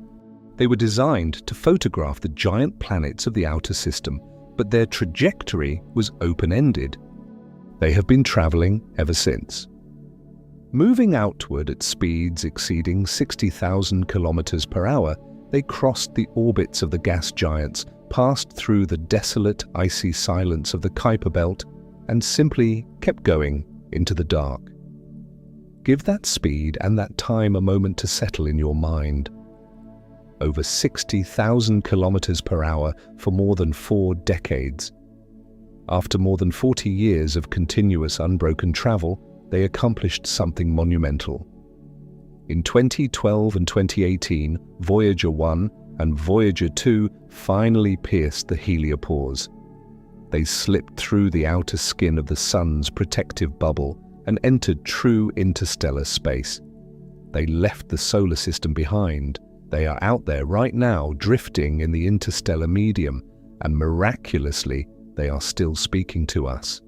They were designed to photograph the giant planets of the outer system, but their trajectory was open-ended. They have been traveling ever since. Moving outward at speeds exceeding 60,000 kilometers per hour, they crossed the orbits of the gas giants, passed through the desolate, icy silence of the Kuiper Belt, and simply kept going into the dark. Give that speed and that time a moment to settle in your mind. Over 60,000 kilometers per hour for more than 4 decades. After more than 40 years of continuous unbroken travel, they accomplished something monumental. In 2012 and 2018, Voyager 1 and Voyager 2 finally pierced the heliopause. They slipped through the outer skin of the sun's protective bubble and entered true interstellar space. They left the solar system behind. They are out there right now, drifting in the interstellar medium, and miraculously, they are still speaking to us.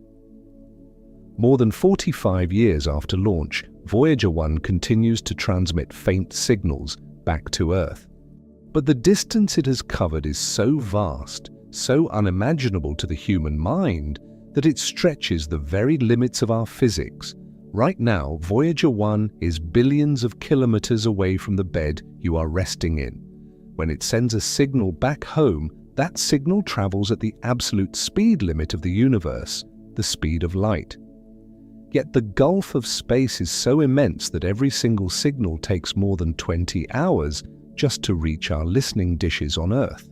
More than 45 years after launch, Voyager 1 continues to transmit faint signals back to Earth. But the distance it has covered is so vast, so unimaginable to the human mind, that it stretches the very limits of our physics. Right now, Voyager 1 is billions of kilometers away from the bed you are resting in. When it sends a signal back home, that signal travels at the absolute speed limit of the universe, the speed of light. Yet the gulf of space is so immense that every single signal takes more than 20 hours just to reach our listening dishes on Earth.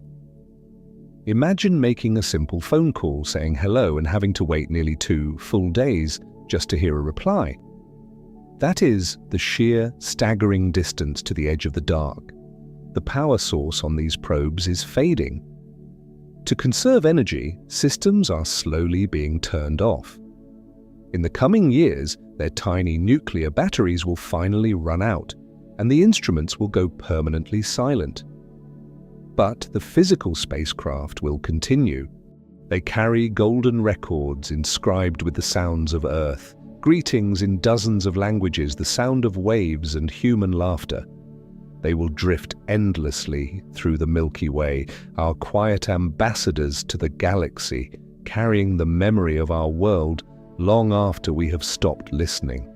Imagine making a simple phone call saying hello and having to wait nearly 2 full days just to hear a reply. That is the sheer, staggering distance to the edge of the dark. The power source on these probes is fading. To conserve energy, systems are slowly being turned off. In the coming years, their tiny nuclear batteries will finally run out, and the instruments will go permanently silent. But the physical spacecraft will continue. They carry golden records inscribed with the sounds of Earth, greetings in dozens of languages, the sound of waves and human laughter. They will drift endlessly through the Milky Way, our quiet ambassadors to the galaxy, carrying the memory of our world long after we have stopped listening.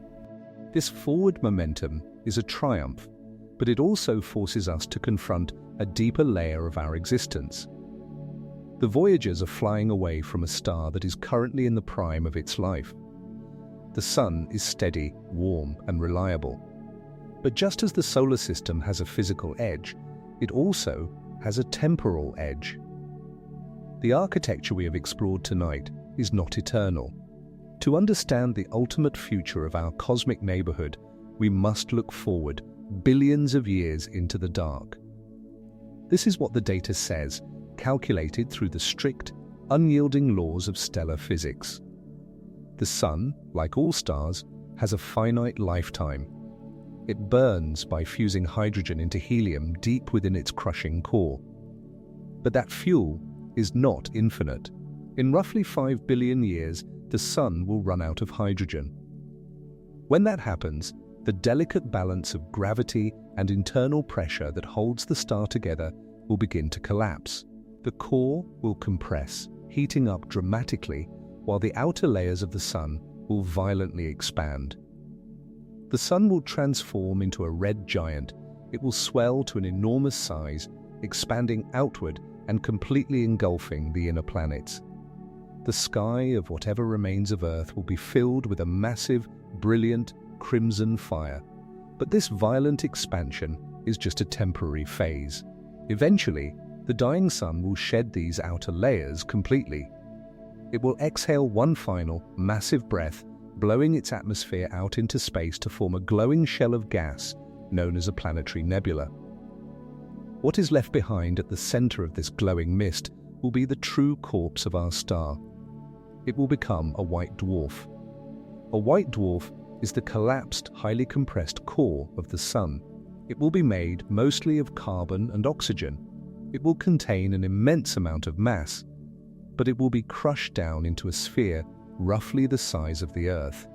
This forward momentum is a triumph, but it also forces us to confront a deeper layer of our existence. The Voyagers are flying away from a star that is currently in the prime of its life. The sun is steady, warm, and reliable. But just as the solar system has a physical edge, it also has a temporal edge. The architecture we have explored tonight is not eternal. To understand the ultimate future of our cosmic neighborhood, we must look forward billions of years into the dark. This is what the data says, calculated through the strict, unyielding laws of stellar physics. The sun, like all stars, has a finite lifetime. It burns by fusing hydrogen into helium deep within its crushing core. But that fuel is not infinite. In roughly 5 billion years, the sun will run out of hydrogen. When that happens, the delicate balance of gravity and internal pressure that holds the star together will begin to collapse. The core will compress, heating up dramatically, while the outer layers of the Sun will violently expand. The Sun will transform into a red giant. It will swell to an enormous size, expanding outward and completely engulfing the inner planets. The sky of whatever remains of Earth will be filled with a massive, brilliant, crimson fire. But this violent expansion is just a temporary phase. Eventually, the dying Sun will shed these outer layers completely. It will exhale one final, massive breath, blowing its atmosphere out into space to form a glowing shell of gas known as a planetary nebula. What is left behind at the center of this glowing mist will be the true corpse of our star. It will become a white dwarf. A white dwarf is the collapsed, highly compressed core of the Sun. It will be made mostly of carbon and oxygen. It will contain an immense amount of mass, but it will be crushed down into a sphere roughly the size of the Earth.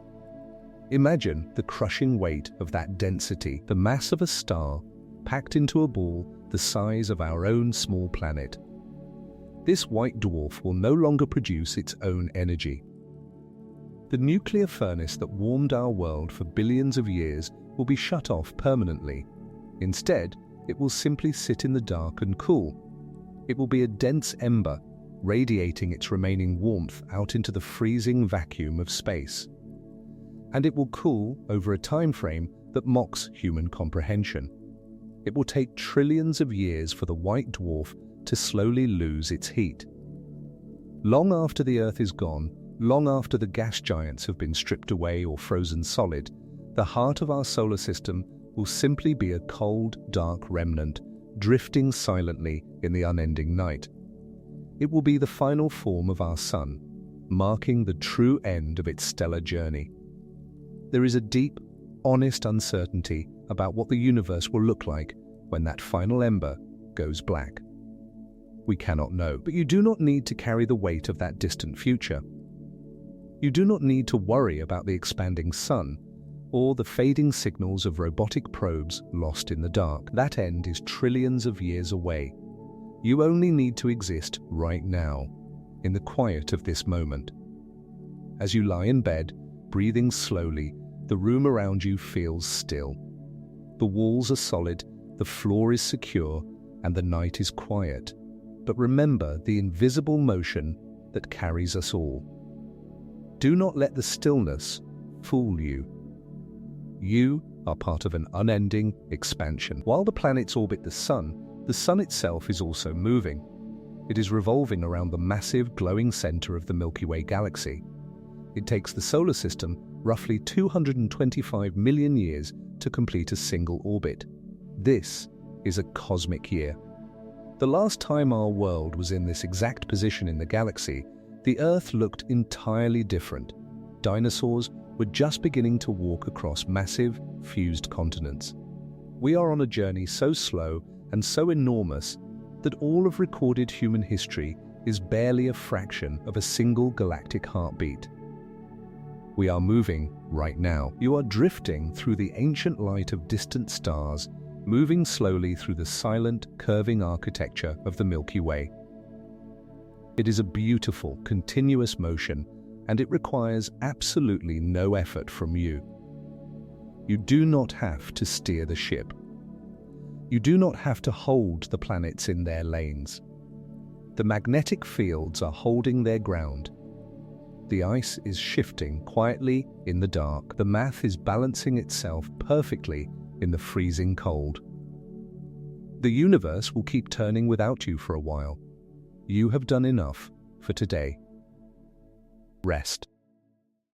Imagine the crushing weight of that density, the mass of a star, packed into a ball the size of our own small planet. This white dwarf will no longer produce its own energy. The nuclear furnace that warmed our world for billions of years will be shut off permanently. Instead, it will simply sit in the dark and cool. It will be a dense ember, radiating its remaining warmth out into the freezing vacuum of space. And it will cool over a time frame that mocks human comprehension. It will take trillions of years for the white dwarf to slowly lose its heat. Long after the Earth is gone, long after the gas giants have been stripped away or frozen solid, the heart of our solar system will simply be a cold, dark remnant, drifting silently in the unending night. It will be the final form of our Sun, marking the true end of its stellar journey. There is a deep, honest uncertainty about what the universe will look like when that final ember goes black. We cannot know, but you do not need to carry the weight of that distant future. You do not need to worry about the expanding Sun or the fading signals of robotic probes lost in the dark. That end is trillions of years away. You only need to exist right now, in the quiet of this moment. As you lie in bed, breathing slowly, the room around you feels still. The walls are solid, the floor is secure, and the night is quiet. But remember the invisible motion that carries us all. Do not let the stillness fool you. You are part of an unending expansion. While the planets orbit the Sun itself is also moving. It is revolving around the massive glowing center of the Milky Way galaxy. It takes the solar system roughly 225 million years to complete a single orbit. This is a cosmic year. The last time our world was in this exact position in the galaxy, the Earth looked entirely different. Dinosaurs were just beginning to walk across massive, fused continents. We are on a journey so slow and so enormous that all of recorded human history is barely a fraction of a single galactic heartbeat. We are moving right now. You are drifting through the ancient light of distant stars, moving slowly through the silent, curving architecture of the Milky Way. It is a beautiful, continuous motion, and it requires absolutely no effort from you. You do not have to steer the ship. You do not have to hold the planets in their lanes. The magnetic fields are holding their ground. The ice is shifting quietly in the dark. The math is balancing itself perfectly in the freezing cold. The universe will keep turning without you for a while. You have done enough for today. Rest.